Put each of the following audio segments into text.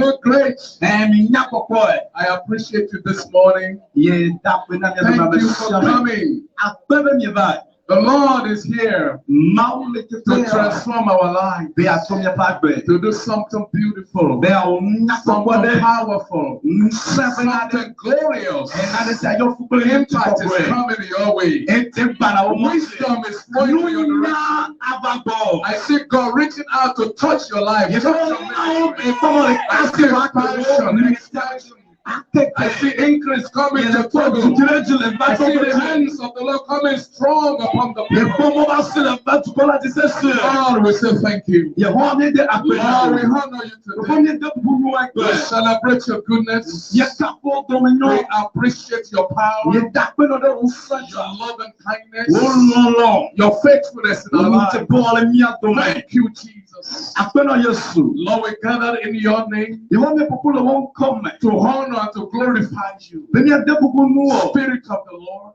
good grace. I appreciate you this morning. Thank you for coming. The Lord is here to transform our lives, to do something beautiful, something powerful, something glorious. Impact is coming your way. Wisdom is flowing in your direction. I see God reaching out to touch your life. I see expansion. I see increase coming to Togo. I see the hands of the Lord coming strong upon the people. Lord, we say thank you. Lord, we honor you today. We celebrate your goodness. We appreciate your power, your love and kindness, your faithfulness in our lives. Thank you, Jesus. Lord, we gather in your name to honor and to glorify you. Spirit of the Lord,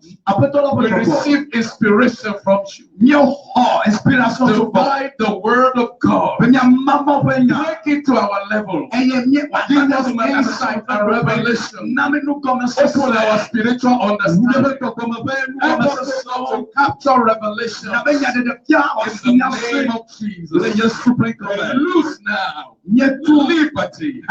we receive inspiration from you to guide the word of God. Take it to our level. Give us insight and revelation. Open our spiritual understanding. Help us to capture revelation in the name of Jesus. Loose now liberty,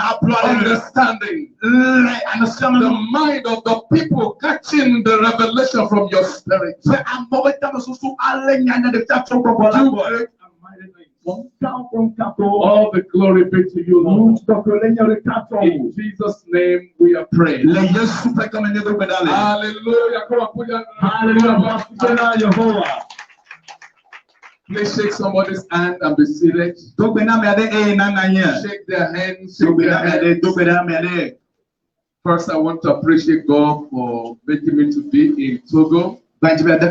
understanding, the mind of the people catching the revelation from your spirit. All the glory be to you, Lord. In Jesus' name we are praying. Hallelujah. Come on, put your hallelujah. Please shake somebody's hand and be seated. Shake their hands. Shake their hands. First, I want to appreciate God for making me to be in Togo. It's been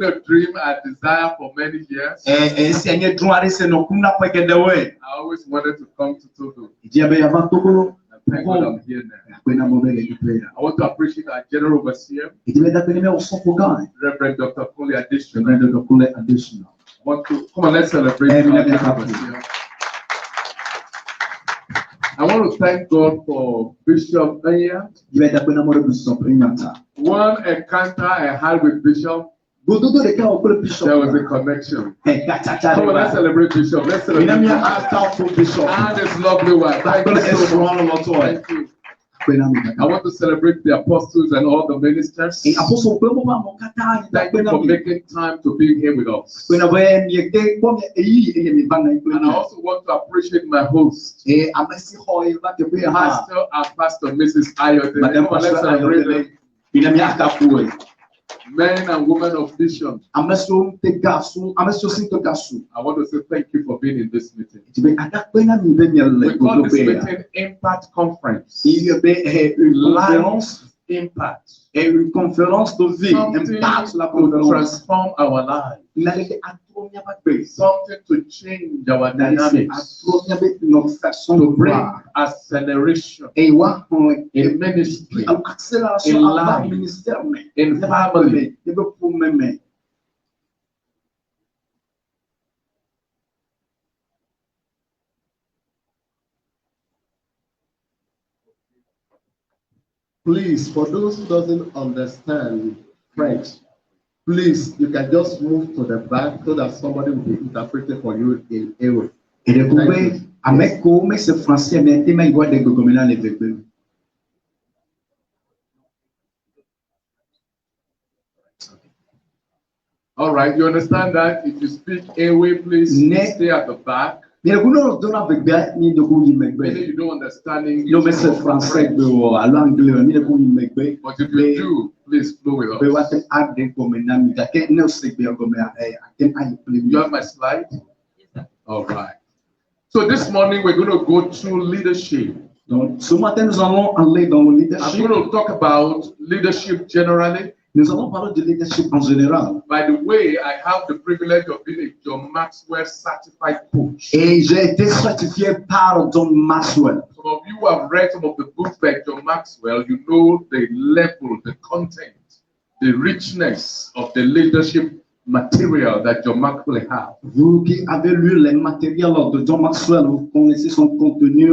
a dream I desired for many years. I always wanted to come to Togo. Thank God I'm here now. I want to appreciate our General Overseer, Reverend Dr. Kule Additional. Come on, let's celebrate our General Overseer. I want to thank God for Bishop Anya. One encounter I had with Bishop, there was a connection. Come on, let's celebrate Bishop. Let's celebrate Bishop and his lovely wife. Thank you so much. Thank you. I want to celebrate the apostles and all the ministers. Thank you for making time to be here with us. And I also want to appreciate my host, Pastor and Pastor Mrs. Ayotte. Let's celebrate them. Men and women of vision. I want to say thank you for being in this meeting. We call this meeting Impact Conference. Life Impact. Une conférence de vie. Impact to transform our lives. Something to change our dynamics. To bring acceleration in ministry, in life, in family. Please, for those who doesn't understand French, please, you can just move to the back so that somebody will be interpreting for you in Ewe. All right, you understand that? If you speak Ewe, please stay at the back. Maybe you don't understand English, but if you do, please flow with us. You have my slide? All right. So this morning we're going to go through leadership. I'm going to talk about leadership generally. Nous allons parler de leadership en général. By the way, I have the privilege of being a John Maxwell certified coach. Et j'ai été certifié par John Maxwell. Some of you have read some of the books by John Maxwell. You know the level, the content, the richness of the leadership material that John Maxwell have. Vous qui avez lu les matériels de John Maxwell, vous connaissez son contenu,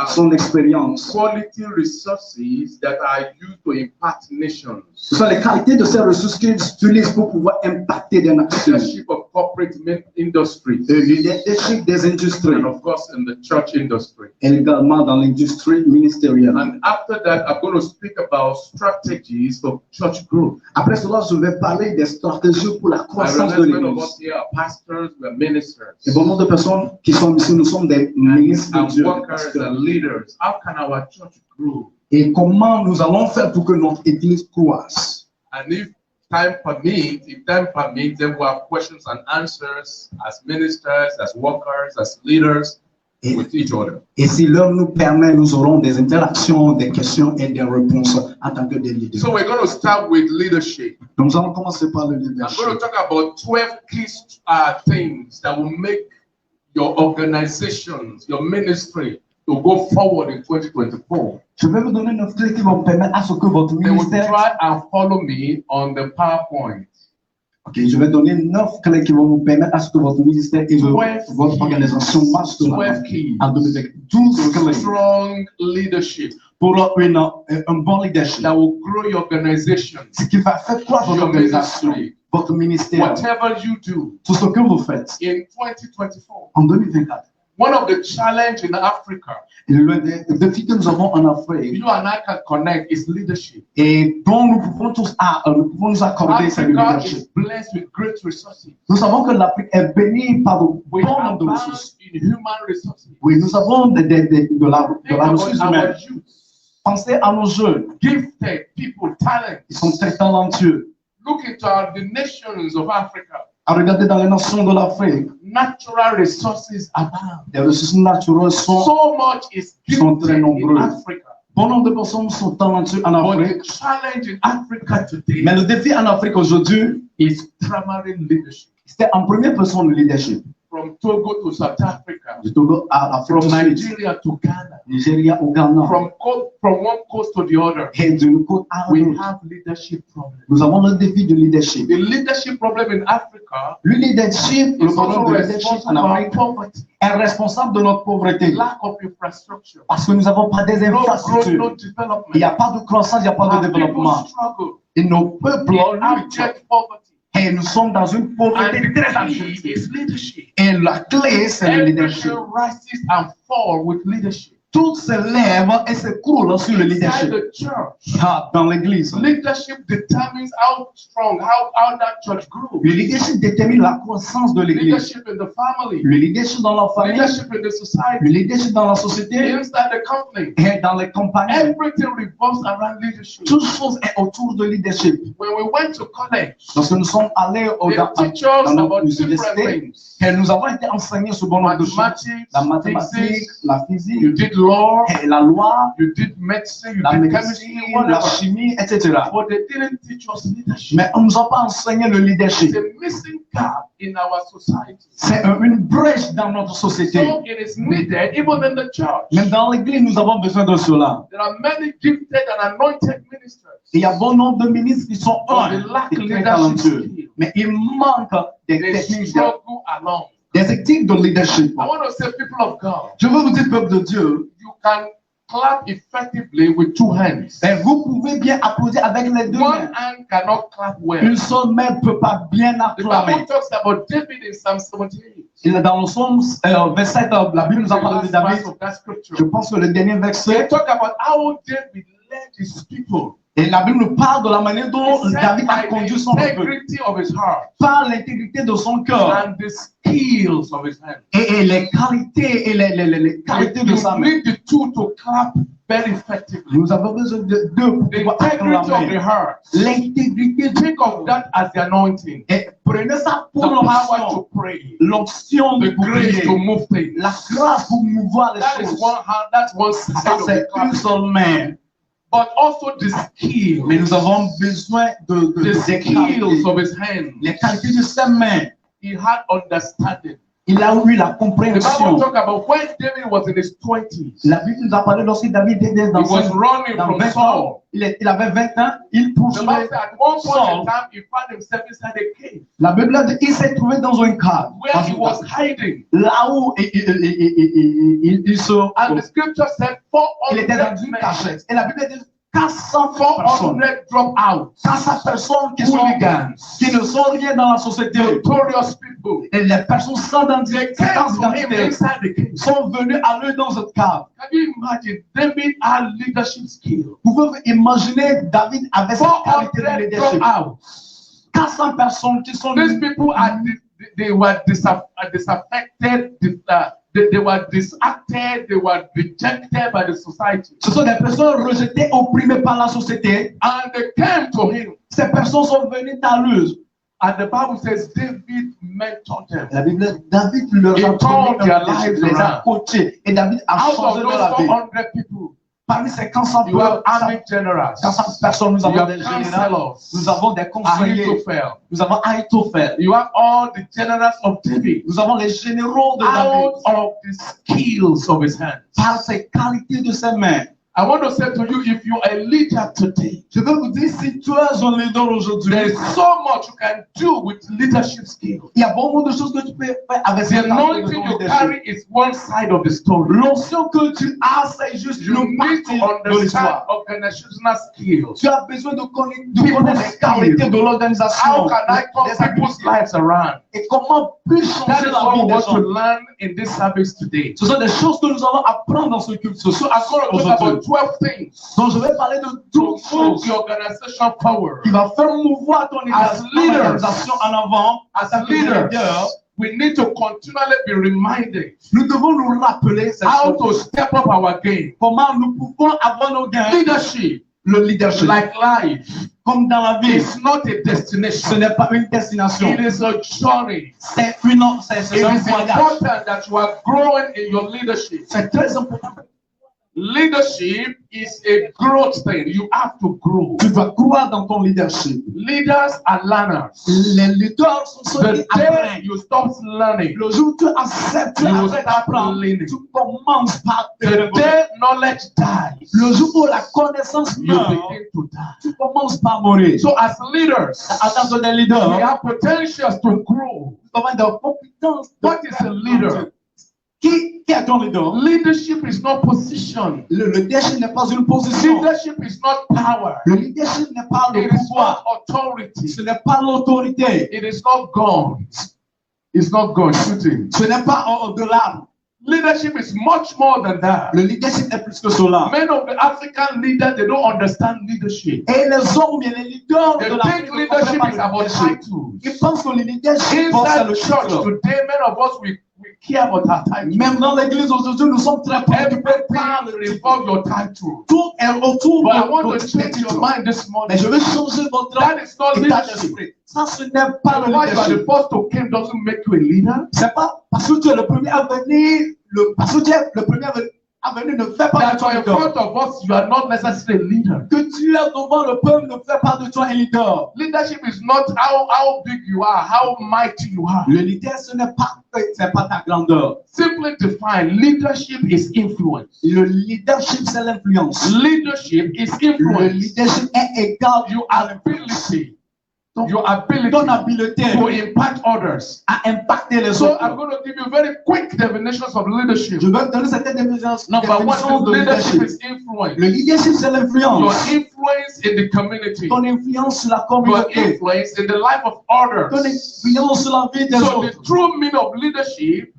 son expérience. Quality resources that are used to impact nations. Ce sont les qualités de ces ressources qu'ils utilisent pour pouvoir impacter des nations. Leadership of corporate industries. Le leadership des industries. And of course in the church industry. Et également dans l'industrie ministérielle. And after that, I'm going to speak about strategies for church growth. Après cela, je vais parler des stratégies pour la croissance de l'Église. Pastors, we're ministers. Et bon nombre de personnes qui sont ici, nous sommes des ministres de Dieu. Workers and leaders. How can our church grow? Et comment nous allons faire pour que notre Église croisse? And if time permits, then we'll have questions and answers as ministers, as workers, as leaders. With each other. Et si l'heure nous permet, nous aurons des interactions, des questions et des réponses en tant que des leaders. So we're going to start with leadership. Nous allons commencer par le leadership. I'm going to talk about 12 key things that will make your organizations, your ministry, to go forward in 2024. Je vais vous donner 9 clés qui vont permettre à ce que votre ministère. Try and follow me on the PowerPoint. Ok, je vais donner 9 clés qui vont vous permettre à ce que votre ministère et votre organisation marchent en 12 clés. Strong leadership. Pour un bon leadership. That will grow your organization. Ce qui va faire croître votre organisation, votre ministère. Whatever you do. Tout ce que vous faites. In 2024. En 2024. One of the challenges in Africa. Le défi que nous avons en Afrique. You and I can connect is leadership. Et dont nous pouvons tous nous accorder ce leadership. Is blessed with great resources. Nous savons que l'Afrique est bénie par de bon nombre de ressources. In human resources. Oui, nous avons de la ressource humaine. Pensez à nos jeunes. Gifted people, talent. Ils sont très talentueux. Look into the nations of Africa. À regarder dans les nations de l'Afrique. Natural resources abound. Les ressources naturelles sont très nombreuses. In Africa. Bon nombre de personnes sont talentueuses en Afrique. The challenge in Africa today. Mais le défi en Afrique aujourd'hui is primary leadership. C'est en première personne le leadership. From Togo to South Africa. Du Togo à l'Afrique. From Nigeria to Ghana. Nigeria au Ghana. From one coast to the other. Et d'une côte à l'autre. We have leadership problems. Nous avons le défi de leadership. The leadership problem in Africa. Le problème de leadership en Afrique est responsable de notre pauvreté. Lack of infrastructure. Parce que nous n'avons pas des infrastructures. Il n'y a pas de croissance, il n'y a pas de développement. Et nos peuples luttent. Et nous sommes dans une pauvreté très active. Et la clé, c'est le leadership. Tout se lève et s'écroule sur le leadership. Dans l'église. Leadership determines how strong, how that church grows. Le leadership détermine la croissance de l'église. Leadership in the family. Le leadership dans la famille. Leadership in the society. Le leadership dans la société. Inside the company. Et dans les compagnies. Everything revolves around leadership. Toute chose est autour de leadership. When we went to college, lorsque nous sommes allés dans notre université, et nous avons été enseignés sur bon nombre de choses. La mathématique, la physique. You did law, et la loi, you did medicine, you la did médecine, la chimie, etc. But they didn't teach us leadership. Mais on ne nous a pas enseigné le leadership. It's a missing gap in our society. C'est une brèche dans notre société. So it is needed even in the church. Même dans l'église, nous avons besoin de cela. There are many gifted and anointed ministers. Il y a bon nombre de ministres qui sont très talentueux, mais il manque des techniques des éthiques de leadership. I want to say, people of God, je veux vous dire, peuple de Dieu, you can clap effectively with two hands. Et vous pouvez bien applaudir avec les deux mains. One hand cannot clap well. Une seule main ne peut pas bien acclamer. The Bible talks about David in Psalm 78. Dans le Psaume 27, la Bible nous a parlé de David. Je pense que le dernier verset. They talk about how David led his people. Et la Bible nous parle de la manière dont David a conduit son peuple. Par l'intégrité de son cœur. And the skills of his hand. Et les qualités et les qualités de sa main. You need the two to clap very effectively. Nous avons besoin de deux pour pouvoir acclamer. L'intégrité. Think of that as the anointing. Et prenez ça pour l'onction. L'onction de grace to move things. La grâce pour mouvoir les choses. That's one side of the une seule main. But also the skills. Mais nous avons besoin the skills of his hands. Les qualités de ses mains. He had understanding. Il a eu la The compréhension. Bible talk about when David was in his 20s. La Bible nous a parlé lorsque David était dans He was running dans from 20 Saul. ans. Il avait 20 ans. Il The Bible poursuivait said at one point Saul. in time, he found himself inside a cave La Bible a dit qu'il s'est trouvé dans un cadre. where he was hiding. Là où il se... And the scripture said Il était dans 400 une men, cachette. Et la Bible dit 400 personnes. 400 drop out. 400 personnes qui Hooligans. ne sont rien dans la société. Notorious people. Et les personnes sans They came to him identité inside the cave. sont venues à lui dans cette cave. Can you imagine? David had leadership skill. Vous pouvez imaginer David avec cette qualité de 400 leadership. drop out. 400 personnes qui sont These people they were disaffected. They were disacted. They were rejected by the society. Ce sont des personnes rejetées, opprimées par la société. And they came to him. Ces personnes sont venues à lui. And the Bible says David mentored them. La Bible, David leur He a turned donné their un lives les a around. coachés. Et David a Out of changé those leur vie. 400 people, Parmi ces 400 you have army generals. personnes, nous You avons have des généraux, counselors. nous avons des conseillers, Ahithophel. nous avons Ahithophel, You have all the generals of David. nous avons les généraux de David. Out of the skills of his hands. Par ses qualités de ses mains. I want to say to you, if you are a leader today, Je veux vous dire, si tu es un leader aujourd'hui, there is so much you can do with leadership skills. il y a beaucoup de choses que tu peux faire avec The cette anointing you carry is one side of the story. L'onction que tu as, c'est juste You une need partie to de understand l'histoire. organizational skills. Tu as besoin de connaître les qualités de l'organisation. How can I turn des people's activités. lives around? Et comment puis That changer is la what vie we des want to gens. learn in this service today. Ce sont des choses que nous allons apprendre dans ce culte. So I'm going to talk about 12 things Donc je vais parler de to toutes move choses the organizational power. qui va faire mouvoir ton As leaders. organisation en avant. As tant que leaders, leader. we need to continually be reminded Nous devons nous rappeler cette how chose. to step up our game. Comment nous pouvons avoir nos gains. Leadership, Le leadership, like life, comme dans la vie, is not a ce destination. n'est pas une destination. It is a journey. C'est It un is voyage. important that you are growing in your leadership. C'est très important. Leadership is a growth thing. You have to grow. Tu dois croire dans ton leadership. Leaders are learners. Les leaders sont ceux The qui day apprennent. you stop learning, Le jour où tu acceptes, tu you will arrêtes start d'apprendre, learning. tu commences par te The révéler. day knowledge dies, Le jour où la connaissance you meurt, begin to die. tu commences par mourir. So as leaders, En tant que des we leaders, have potentials to grow. nous avons des compétences. What is a leader? Qui est ton leader? Leadership is not position. Le leadership n'est pas une position. Leadership is not power. Le leadership n'est pas le It is pouvoir. not authority. Ce n'est pas l'autorité. It is not God. It's not God shooting. Ce n'est pas au-delà. Leadership is much more than that. Le leadership est plus que cela. Many of the African leaders, they don't understand leadership. Et les hommes et les leaders They de la think leadership is about titles. Ils pensent que le leadership c'est Inside le the church titre. today, many of us, we care about our title. Même dans l'église aujourd'hui, nous sommes très préoccupés Everything par le titre. revolves your title. Tout est autour But I de want notre to change your titre. mind this Mais morning. je veux changer votre That is not état leadership. d'esprit. Ça, ce n'est pas le Why you are the leadership. first to come doesn't make you a leader. C'est pas parce que tu es le premier à venir, parce que tu es le premier à venir ne fait pas de That toi in un leader. front of us, you are not necessarily a leader. Que tu es devant le peuple ne fait pas de toi un leader. Leadership is not how big you are, how mighty you are. Le leader, ce n'est pas ta grandeur. Simply define, leadership is influence. Le leadership, c'est l'influence. Leadership is Le influence. leadership est égal Your ability, your ability ton habileté to impact others. à impacter les So autres. I'm going to give you very quick definitions of leadership. Je vais te donner certaines définitions Number one, de leadership leadership. is influence. Le leadership, c'est Your l'influence. influence in the community. Ton influence sur la Your communauté. influence in the life of Ton others. influence sur la vie des So the autres. true meaning of leadership,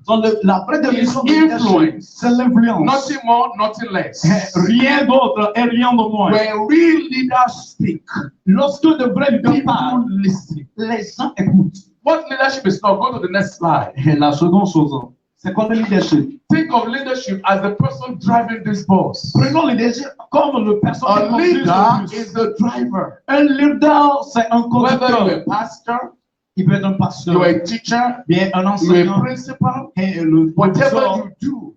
La vraie définition de Is leadership, influence. c'est l'influence. nothing more, nothing less. Rien d'autre et rien de moins. When real leaders speak, Lorsque de vrais leaders parlent, people listen. les gens écoutent. What leadership is now? Go to the next slide. Et la seconde chose, c'est quoi le leadership? Think of leadership as the person driving this bus. Prenons le leadership comme le personne A qui conduit leader le bus. is the driver. Un leader, c'est un Whether conducteur. you're a pastor, Il peut être un pasteur, you're a teacher, bien un you're a enseignant, principal, et le whatever professeur, you do,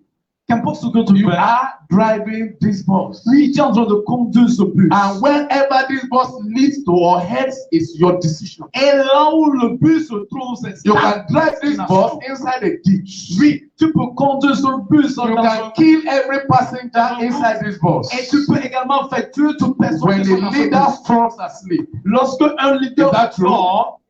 Qu'importe ce que tu You fais, are driving this bus. lui, tu es en train de conduire ce bus. And wherever this bus leads to or heads is your decision. Et là où le bus se trouve, c'est You ta can drive this destination. bus inside a ditch. Oui, tu peux conduire ce bus You dans can un... kill every passenger inside this bus. Et tu peux également faire tuer toute personne When qui the est dans ce leader bus. falls asleep, Lorsque un leader Is that true? sort,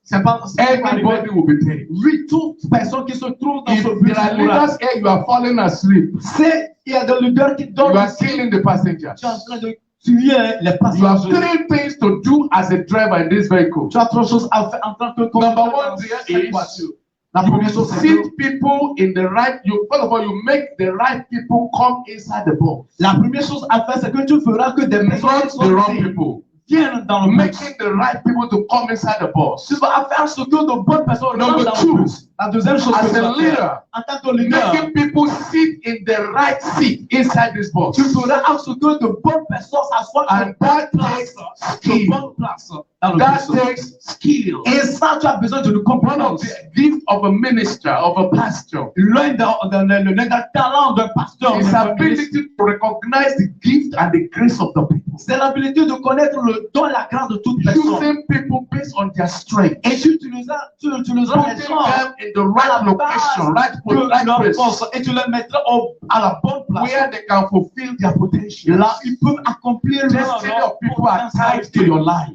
c'est pas everybody will be dead. oui, toute personne qui se trouve dans If ce bus there are mourra. leaders here, you are falling asleep. C'est il y a des leaders qui You dorment are ici. killing the passengers. Tu es en train de tuer les You have passagers. 3 things to do as a driver in this vehicle. Tu as trois choses à faire en tant que Number conducteur one dans there cette is voiture. La you première chose, c'est que sit people in the right. You first of all you make the right people come inside the bus, la première chose à faire, c'est que tu feras que des personnes not qui the sont wrong ici people. viennent dans le bus. Making the right people to come inside the bus. Tu vas faire ce que de bonnes personnes Number rentrent dans two, le bus. La deuxième chose que As tu a vas faire, leader, en tant que leader, making people sit in the right seat inside this bus. tu feras à ce que de bonnes personnes s'assoient And en that bonne takes place, de skill. bonne place dans le That bus. takes skill. Et ça, tu as besoin d'une One of compétence. the gifts of a minister, of a pastor, L'un des talents d'un pasteur, is d'un évangéliste, ability to recognize the gift and the grace of the people. c'est l'habilité de connaître le don et la grâce de toute personne. Choosing people based on their strength. Et tu utiliseras les Putting gens them in the right location, right leur place, force et tu les mettras à la bonne place. where they can fulfill their potential. Là, ils peuvent accomplir Destiny leur of people are tied to your life.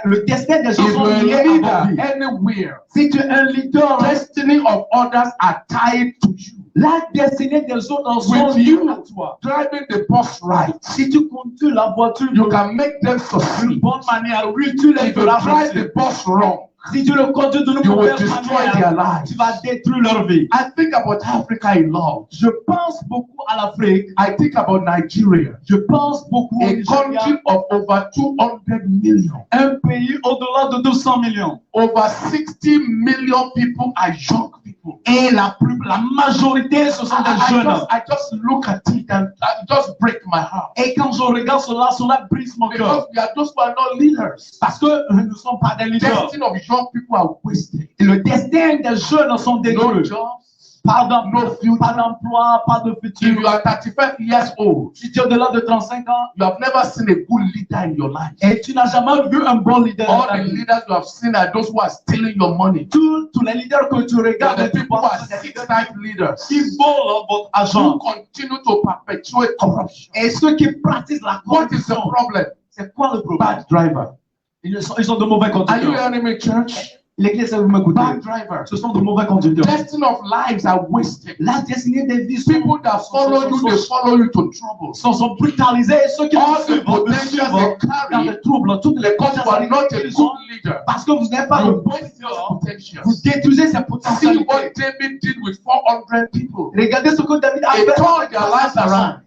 Le destin des If gens you're sont a liés à votre leader vie. anywhere, Si tu es un leader, destiny of others are tied to you. la destinée des autres sont With liées you à toi. driving the bus right, Si tu conduis la voiture you de can make them d'une succeed. bonne manière, oui, tu les If you feras drive réussir. the bus wrong, Si tu le conduis d'une you will mauvaise destroy manière, their lives. tu vas détruire leur vie. I think about Africa a lot. Je pense beaucoup à l'Afrique. I think about Nigeria, Je pense beaucoup au a Nigeria, country of over 200 million. un pays au-delà de 200 millions. Over 60 million people are young people. Et la majorité, ce sont des jeunes. I just look at it and it just break my heart. Et quand je regarde cela brise mon cœur. Because we are those who are not leaders. Parce que nous ne sommes pas des The leaders. destiny of young people are wasted. Et le destin des jeunes sont No détruits. jobs. Pas d'emploi, pas de If futur. you are 35 years old, Si tu es au-delà de 35 ans you have never seen a good leader in your life. et tu n'as jamais vu un bon leader dans All ta the vie. leaders you have seen are those who are stealing your money. Tous les leaders que tu They are regardes, the tu people who vois, are c'est des leaders six-time leaders qui volent votre who argent. continue to perpetuate corruption. Et ceux qui pratiquent la What is the corruption, problem? c'est quoi le problème? Bad driver. Ils sont de mauvais Are you conducteurs. hearing me, church? L'église, vous m'écoutez. Bad driver. Ce sont de mauvais conducteurs. Destiny of lives are wasted. La destinée des vies People that follow you, they follow you to trouble. sont brutalisés. Et ceux qui All vous the suivent vous potential suivent they dans carry, les troubles, toutes les because you are not a potentialités qu'ils ont, good leader. parce que vous n'êtes pas le You bon waste leader. your potential. Vous détruisez ces See potentialités. what David did with 400 people. Regardez ce que David a He fait. turned their lives around.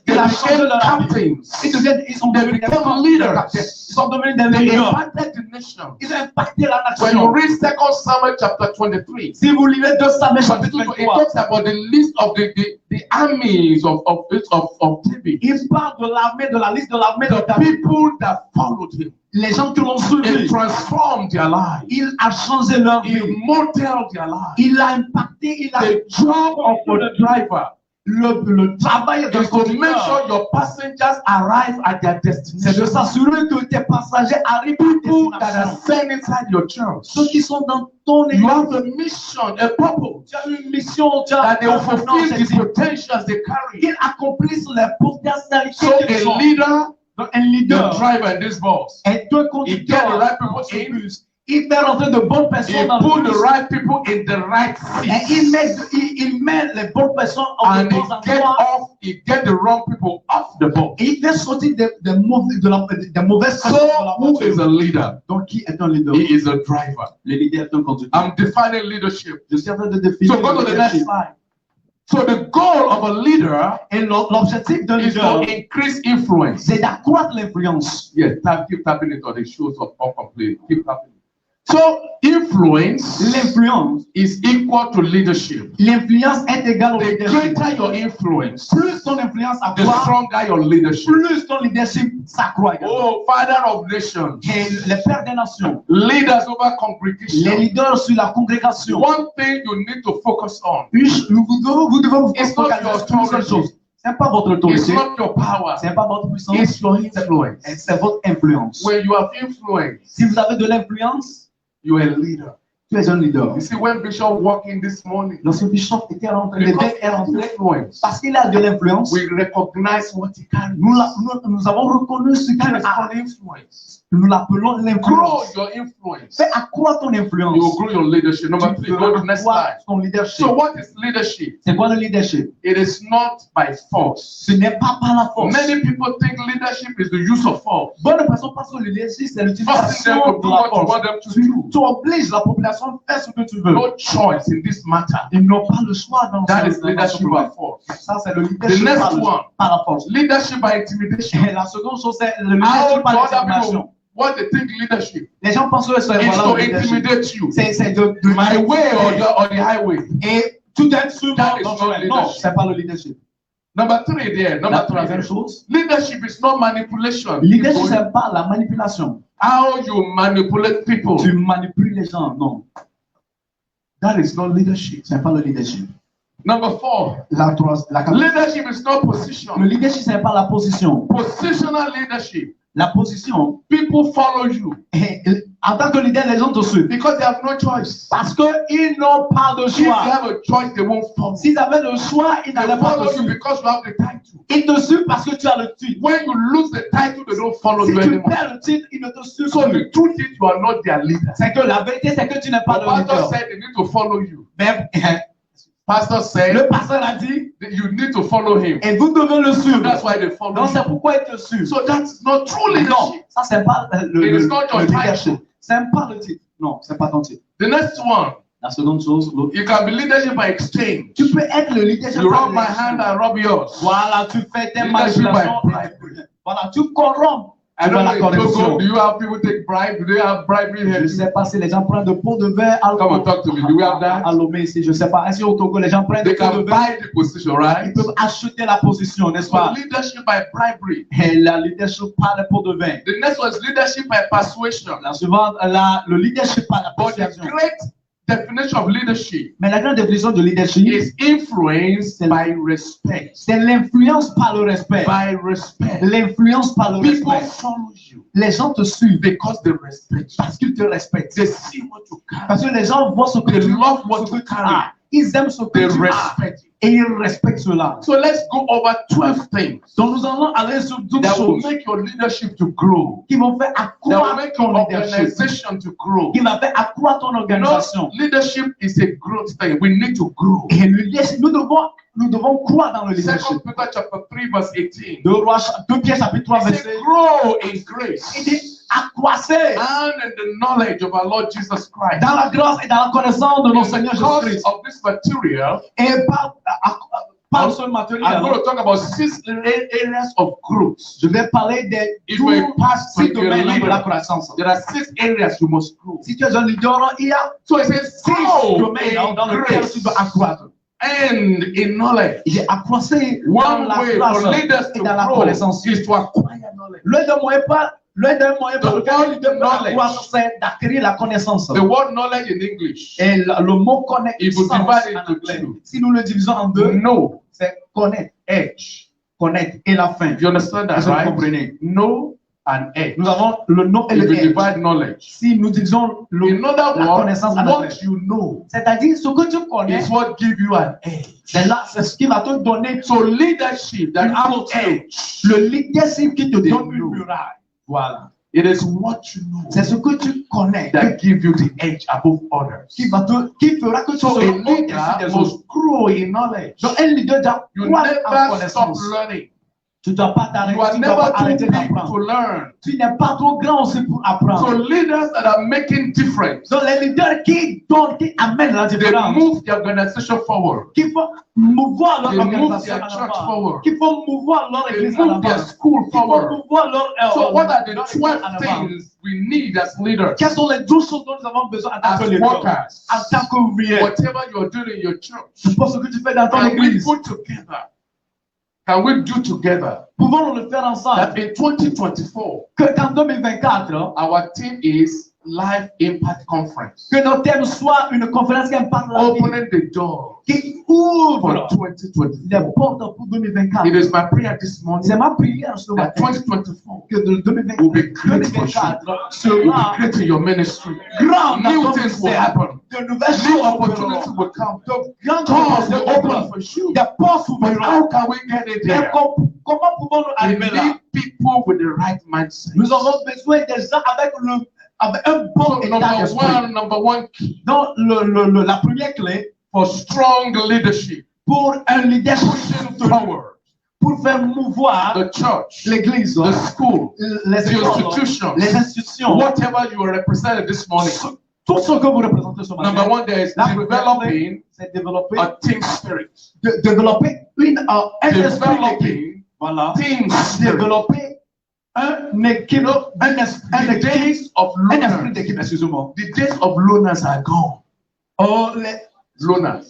Il a changé They leur became vie. captains. Ils sont They devenus des became leaders. Ils sont devenus des They leaders. impacted the nation. Ils ont impacté la When you nation. read 2 Samuel chapter 23, Si vous lisez 2 Samuel chapitre it 23, talks about the list of the armies of David. il parle de l'armée, de la liste de l'armée de The David. people that followed him. Les gens qui l'ont It suivi, transformed their lives. il a changé leur vie. It modeled their lives. Il a impacté, il a The job of a driver le travail de is to make sure your passengers arrive at their c'est de destination. s'assurer que tes passagers arrivent People à that are destination. sent inside your church. Ceux qui sont dans ton You église, have a mission, a purpose, tu as une mission, tu as that they will fulfill non, the potentials they carry. qu'ils accomplissent les potentialités So qu'ils a ont. leader, Donc, un the leader driver in this bus, est deux he get the conducteurs. right people in, Il fait rentrer de bonnes he personnes dans put le the bus. right people in the right Et seat, il met les bonnes personnes en and bons endroits. he get the wrong people off the bus. Et il fait sortir des mauvaises So personnes de la who is voiture. a leader? Donc, qui est un leader? He is a driver. Le leader est un conducteur. I'm defining leadership. Je suis en train de définir So go to le the next leadership. slide. So the goal of a leader Et l'objectif d'un is leader, to increase influence. c'est d'accroître l'influence. Yes, keep tapping it on the shows of complete. Keep tapping it. So influence is equal to leadership. L'influence est égale au The leadership. greater your influence, Plus ton influence the accroît, stronger your leadership. plus ton leadership s'accroît également. Oh, Father of nations, Et les pères des nations, leaders over les congregation. leaders sur la congrégation, One thing you need to focus on. vous devez vous It's not focaliser your sur une seule authority. chose. Ce n'est pas votre It's autorité, not your power. ce n'est pas votre puissance, It's your influence. c'est votre influence. When you have influence, Si vous avez de l'influence, you are a leader. tu es un leader. You see, when Bishop walked in this morning, Lorsque Bishop était rentré, because est rentré, influence, parce qu'il a de l'influence, we recognize what he carries. nous avons reconnu ce qu'il That is a. called influence. Nous l'appelons Grow l'influence. your influence. Fais accroître ton You influence. will grow your leadership. Number Tu 3, feras go to the next accroître slide. ton leadership. So what is leadership? C'est quoi le leadership? It is not by force. Ce n'est pas par la force. Many people think leadership is the use of force. Bonne personne pense que le leadership, c'est Forcing them l'utilisation to de do la what you force. want them to do. Tu obliges la population à faire ce que tu veux. No choice in this matter. Ils n'ont pas le choix dans That is ce leadership by force. Ça, c'est le The leadership next par, one, par la force. leadership by intimidation. Et la seconde chose, c'est le How leadership do par other l'intimidation. people, what they think leadership Les gens pensent que c'est is voilà to le leadership. intimidate you. C'est de My way or the highway. Et tout est sur That is dans not ton chemin. Non, leadership. c'est pas le leadership. Number 3 there. La Number 3 troisième there. chose, Leadership is not manipulation. leadership, c'est pas la manipulation. How you manipulate people. Tu manipules les gens. Non, That is not leadership. c'est pas le leadership. Number 4. La quatrième. Leadership is not position. Le leadership, c'est pas la position. Positional leadership. La position, People follow you en tant que leader, les gens te suivent. because they have no choice. Parce qu'ils n'ont pas de If they choix. have a choice, they won't follow. S'ils avaient le choix, ils They n'allaient pas follow te you suivre. because you have the title. Ils te suivent parce que tu as le titre. When you lose the title, they don't follow Si you tu anymore. perds le titre, ils ne te suivent So plus. the truth is you are not their leader. C'est que la vérité, c'est que tu n'es The pas le pastor leader. said they need to follow you. Mais, Pastor said le pasteur a dit, that you need to follow him. et vous devez le suivre. That's why they follow Donc c'est you. pourquoi ils te suivent. So that's not true Non, leadership. ça c'est pas le It is not your leadership. title. C'est pas le titre. Non, c'est pas ton titre. The next one, La seconde chose, l'autre. you can be leadership by exchange. Tu peux être le leadership. You par rub my hand, I rub yours. Voilà, tu fais tes Leadership manipulations. by bribery. Voilà, tu corromps. I Tu vas don't la know, corruption. do you have people take bribe? Do they have bribery Je here? ne sais pas si les gens prennent de pots de verre Come on, talk to me. Do we have that? à Lomé ici. Je ne sais pas. Est-ce qu'au Togo, les gens prennent They des pots can de verre? buy the position, Ils right? peuvent acheter la position, n'est-ce So pas? leadership by bribery. Et la leadership par les pots de verre. The next one is leadership by persuasion. La suivante, le leadership par la But the persuasion. great definition of leadership Mais la grande définition de leadership, is influence by respect. c'est l'influence par le respect. By respect. L'influence par le People respect. follow you Les gens te suivent because they respect you. parce qu'ils te respectent. They see what you carry. Parce que les gens voient ce que They tu love what ce que you tu carry. as. Ils aiment ce que They tu as. respect you. Et ils respectent cela. So let's go over 12 things Donc nous allons aller sur 12 that will choses make your leadership to grow. qui vont faire That will accroître make ton your leadership. organization to grow. Qui va faire accroître ton You know, organisation. leadership is a growth thing. We need to grow. Et le leadership, nous devons croire dans le leadership. 2 Peter chapter 3 verse 18. 2 Pierre chapitre 3 It says, verset. grow in grace Il dit accroissez and in the knowledge of our Lord Jesus Christ. dans la grâce et dans la connaissance de notre Seigneur Because Jésus-Christ. of this material, Et par ce matériel, I'm going to talk about 6 areas of growth. je vais parler des If you're a 6 pastor, if you're a domaines de la leader, croissance. there are 6 areas you must grow. Si tu es un leader, il y a So it says, 6 grow domaines dans in lesquels tu grace dois accroître. and in knowledge. Il est accroissé dans One la way grâce for leaders et to dans la grow connaissance. is to acquire knowledge. L'un des moyens par lequel le leader peut accroître, c'est d'acquérir la connaissance. The word knowledge in English, Et le mot connaître, if you divide it en into anglais, two, si nous le divisons en deux, know, c'est connaître, edge. connaître et la fin. You understand that, Est-ce que vous right? comprenez? Know and edge. Nous avons le nom et If le you edge. divide knowledge. Si nous divisons In other la words, connaissance en what anglais, you know c'est-à-dire ce que tu connais, is what gives you an edge. c'est là, c'est ce qui va te donner So leadership that une has clôture. edge, Le leadership qui te They donne know. une muraille. Voilà. it is what you know C'est ce que tu connais that gives you the edge above others. qui fera que tu So seras a au-dessus leader des autres. must grow in knowledge. Donc un leader doit You croître en never stop connaissance. learning. Tu ne dois pas t'arrêter. You are Tu ne dois pas never too arrêter big to d'apprendre. learn. Tu n'es pas trop grand aussi pour apprendre. So leaders that are making difference, Donc les leaders qui donnent, qui amènent la they différence, move the organization forward. qui font mouvoir leur They move organisation their à church l'avant, forward. qui font mouvoir leur They église à move their l'avant, school qui font forward. mouvoir leur So what are the leur 12 église en avant. things we need as leaders, Quelles sont les 12 choses dont nous avons besoin en tant as que leader, workers? en tant qu'ouvrier? Whatever you're doing in your church, Je pense que tu fais dans ton can we église. put together? Can we do together Pouvons-nous le faire ensemble? that in 2024, Qu'en 2024, our theme is Life Impact Conference, que notre thème soit une conférence qui impacte la vie, opening the door qui for ouvre les 2024. portes pour 2024. It is my prayer this morning C'est ma prière ce that matin 2024 que de will be great for you. 2024 Will be sera great in your ministry. grand dans New ton things will ministère. happen. De nouvelles New choses opportunities s'ouvriront. will come. De grandes Doors will open opportunités for you. des portes But s'ouvriront. how can we get it Mais there? comment pouvons-nous We arriver là? need people with the right mindset. Nous avons besoin des gens avec un bon So état d'esprit. number one key Donc la première clé for strong leadership, pour un leadership pushing forward pour faire mouvoir the church, l'église, the school, les the écoles, institutions, les institutions, whatever you are represented this morning. tout ce que vous représentez ce matin. Number one, there is La première developing clé, c'est développer, a team spirit. développer un esprit d'équipe. Developing Voilà. team spirit. Développer un équipe, un The days of esprit loners, d'équipe, excusez-moi. the days of loners are gone. Oh, Loners.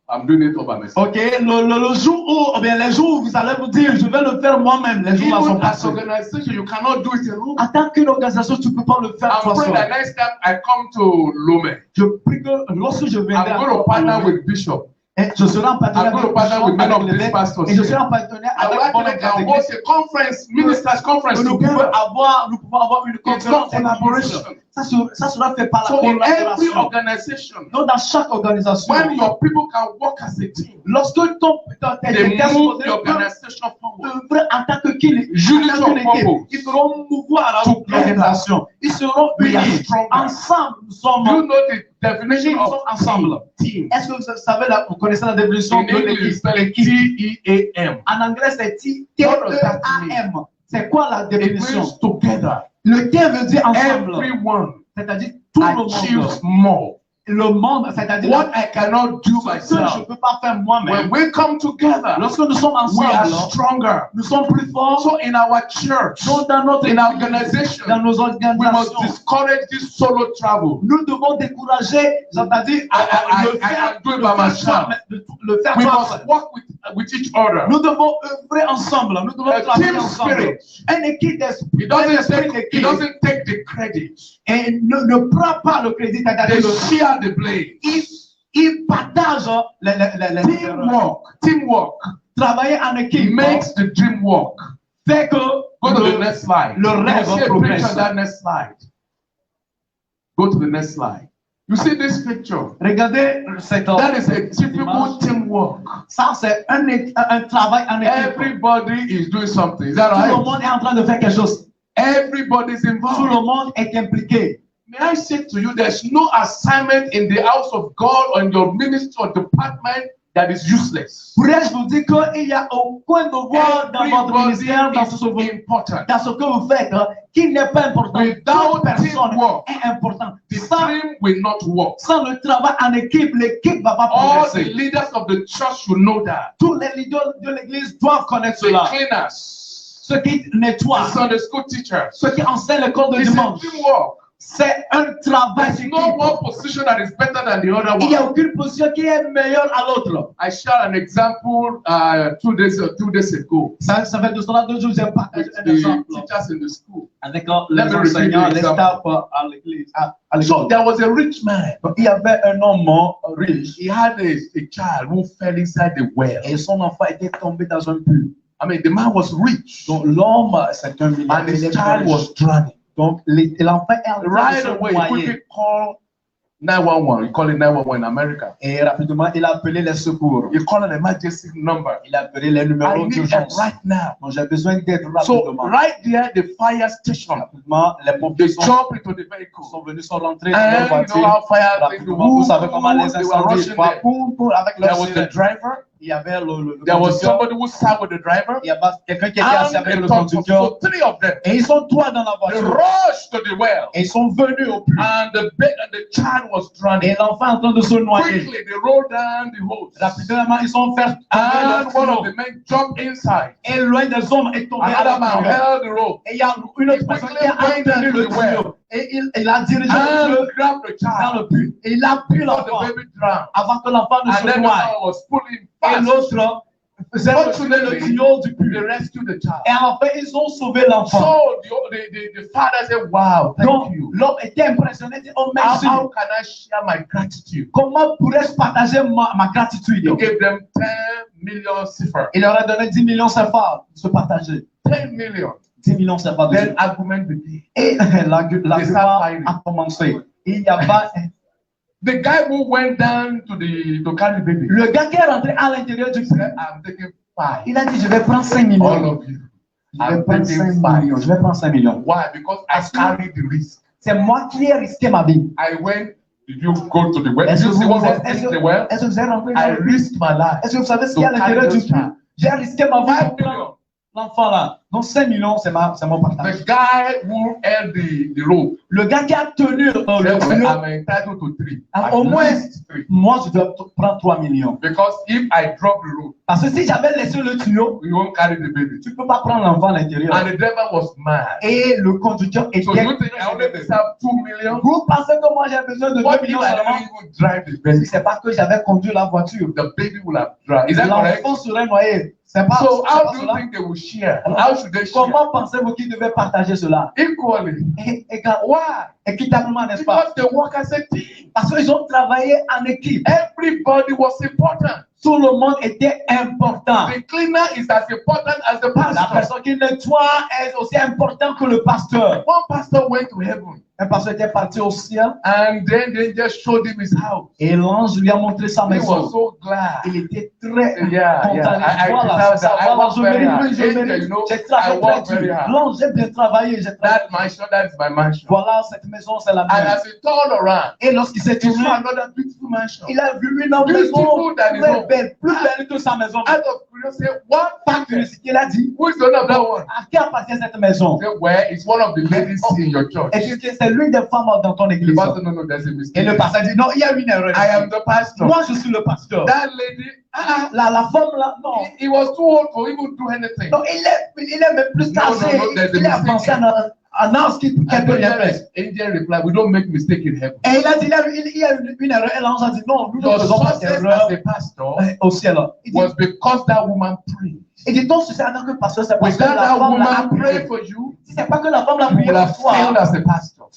I'm doing it all by myself. ok, le jour où, ou bien les jours où vous allez vous dire, je vais le faire moi-même, les jours là sont Even as passés. organization, you cannot do it alone. En tant qu'une organisation, tu ne peux pas le faire I'm toi praying that seul. next time I come to Lome, Je prie que lorsque je viendrai I'm going to partner with Bishop. et je serai en partenariat I'm going to partner with many of these avec pastors et je here. serai en partenariat I avec would mon like to host a conference, ministers conference nous pouvons together. avoir une It's conférence called collaboration. Ça sera fait par la So in every collaboration. organization, Donc dans chaque organisation, when your people can work as a team, lorsque they move the organization forward. œuvrer en tant que Unity of équipe, purpose. ils feront mouvoir Together. l'organisation. Ils seront We are unis. stronger. Ensemble, nous sommes. You know the definition Nous of sommes ensemble. team. Est-ce que vous savez, vous connaissez la définition In de English, l'équipe? spell it T-E-A-M. En anglais, c'est What does that T-E-A-M. C'est quoi la It définition? means together. Le T veut dire ensemble. Everyone C'est-à-dire tout le monde. achieves more. Le monde, c'est-à dire What I cannot do ce que je ne myself. peux pas faire moi-même. When we come together, Lorsque nous sommes we are ensemble, stronger. nous sommes plus forts. So in our church, Donc dans notre in our église, organization, dans nos we must organisations, discourage this solo travel. nous devons décourager, c'est-à-dire I can do it by myself. le faire We seul. must work with each other. Nous devons œuvrer ensemble. Nous devons A travailler team ensemble. spirit. Un équipe d'esprit. It Un doesn't esprit take, d'équipe. it doesn't take the credit. Et ne prend pas le crédit. They C'est-à-dire share the blame. il partage les Teamwork travailler en équipe makes the dream work. fait que Go to the next slide. le rêve See a picture progresse. on that next slide. Go to the next slide. You see this picture? Regardez cette That is a typical image. teamwork. Ça, c'est un travail en équipe. Everybody is doing something. Is that Tout le right? monde est en train de faire quelque chose. Everybody's Tout le involved. monde est impliqué. May I say to you, there's no assignment in the house of God or in your ministry or department that is useless. Pourrais-je vous dire qu'il n'y a aucun devoir dans votre ministère, dans ce, Everybody is important. dans ce que vous faites, qui n'est pas important. Without Toute personne teamwork, est importante. The Sans, dream will not work. sans le travail en équipe, l'équipe ne va pas All the progresser. leaders of the church should know that. Tous les leaders de l'église doivent connaître The cela. cleaners, Ceux qui the nettoient, Sunday school teachers. ceux qui enseignent l'école de It's a dimanche, teamwork. c'est un travail There's no d'équipe. one position that is better than the other Il n'y a one. aucune position qui est meilleure à l'autre. I shared an example 2 days ago Ça fait de cela 2 jours, j'ai partagé with un the exemple teachers in the school. avec Let les me repeat enseignants, the les example. staffs à l'église. À So l'école. there was a rich man. Il y avait un homme riche He had a child who fell inside the well. et son enfant était tombé dans un puits. I mean, the man was rich Donc l'homme, c'est un and milliardaire. his child was drowning. Donc l'enfant est en train de Right se away, he noyer. quickly called 911. You call it 911 in America. Et rapidement, il a appelé les secours. You call an emergency number. Il a appelé les I numéros need help d'urgence. right now. Donc j'ai besoin d'aide So rapidement. right there, the fire station. Rapidement, les They pompiers jump into the vehicle. sont venus, sont rentrés dans leur And you know voiture. how fire things Rapidement, vous savez comment les they were incendies rushing font. there. Avec There leur was the sirène. driver. Il y avait le There was conducteur. somebody who sat with the driver. Il y avait quelqu'un qui était assis And avec the le top, so conducteur. 3 of them. Et ils sont trois dans la They voiture. rushed to the well. Et ils sont venus au puits. And the child was drowning. Et l'enfant est en train de se noyer. Quickly, they rolled down the hose. Rapidement, ils sont fait And one of the men jumped inside. Et l'un des hommes est tombé à Another man l'intérieur. held the rope. Et il y a une autre personne qui a tenu le tuyau. Et il a dirigé le tuyau And grabbed the dans child. le puits. Et il a pris Before l'enfant the baby drowned. avant que l'enfant ne And se then the noie. man was pulling Et fast. l'autre faisait le tuyau du They puits. rescued the child. Et enfin, ils ont sauvé l'enfant. So the father said, wow, Donc, thank you. l'homme était impressionné. Il dit, oh, How merci. can I share my gratitude? Comment pourrais-je partager ma gratitude? He gave them 10 million cipher. Il leur a donné 10 millions CFA pour se partager. 10 million. 10 millions CFA. Then argument began. Et l'argument a commencé. Il y avait The guy who went down to carry the baby le gars qui est rentré à l'intérieur du puits. said, I'm taking 5. Il a dit, je vais prendre 5 All millions. of you. Je vais I'm prendre taking 5 5. millions. Je vais prendre 5 millions. Why? Because I carried the risk. C'est moi qui ai risqué ma vie. I went. Did you go to the well? Est-ce Did que you see what was est-ce in the que- well? est-ce que vous êtes rentré I dans le puits? risked my life. Est-ce que vous savez ce qu'il y a à to l'intérieur carry du this puits? child. J'ai risqué ma vie 5 pour prendre million. l'enfant là. Donc 5 millions, c'est mon partage. The guy who held the rope Le gars qui a tenu le said, well, tuyau, I'm entitled to 3. Ah, At au moins- least 3. moi je dois prendre 3 millions. Because if I drop the rope, Parce que si j'avais laissé le tuyau, we won't carry the baby. tu ne peux pas prendre l'enfant à l'intérieur. And the driver was mad. Et le conducteur So était. you think I only deserve 2 million? Vous pensez que moi j'ai besoin de 2 What if millions I seulement? didn't even drive the baby? C'est parce que j'avais conduit la voiture. The baby will have drowned. Is that correct? L'enfant serait noyé. C'est pas, So c'est how pas do you cela. think they will share? How should they share? Comment pensez-vous qu'ils devaient partager cela? Equally. Why? Équitablement, n'est-ce pas? Because they work as a team. Parce qu'ils ont travaillé en équipe. Everybody was important. Tout le monde était important. The cleaner is as important as the La pastor. personne qui nettoie est aussi important que le pasteur. One pastor went to heaven Un pasteur était parti au ciel and then they just showed him his house. et l'ange lui a montré sa He maison. was so glad. Il était très Yeah, content. yeah. Voilà, c'est ça. I Voilà, work je very mérite, hard. oui, je Angel, mérite. you know, J'ai I travaillé work très very dur. hard. L'ange, j'ai bien travaillé. J'ai travaillé. That mansion, that is my mansion. Voilà, cette maison, c'est la And mienne. as he turned around, Et lorsqu'il s'est he tourné, saw another beautiful mansion. il a vu une autre maison Beautiful than his très own. belle, plus belle que sa maison. Out of curiosity, what Par factory? curiosité, il a dit, Who is the owner of that one? à qui appartient cette maison? He said, well, it's one of the ladies in your church. Et puis, c'est l'une des femmes dans ton The église. pastor, no, there's a Et mistake. le pasteur dit, non, il y a une erreur. I am the pastor. Moi, je suis le pasteur. That lady, La femme là, non. he was too old to even do anything. Non, il est même plus No, âgé. no, there's a Il est mistake. avancé en âge qu'elle peut rien faire. Angel replied, we don't make mistake in heaven. Et il a dit, il y a une erreur. Et l'ange a dit, non, nous ne Your faisons pas success d'erreur as a pastor au ciel. Il dit, was because that woman prayed. il dit, ton succès en tant que pasteur, c'est parce que Without la that femme l'a woman pray prié. for you, Si c'est pas que la femme l'a you prié would have pour failed toi, as a pastor.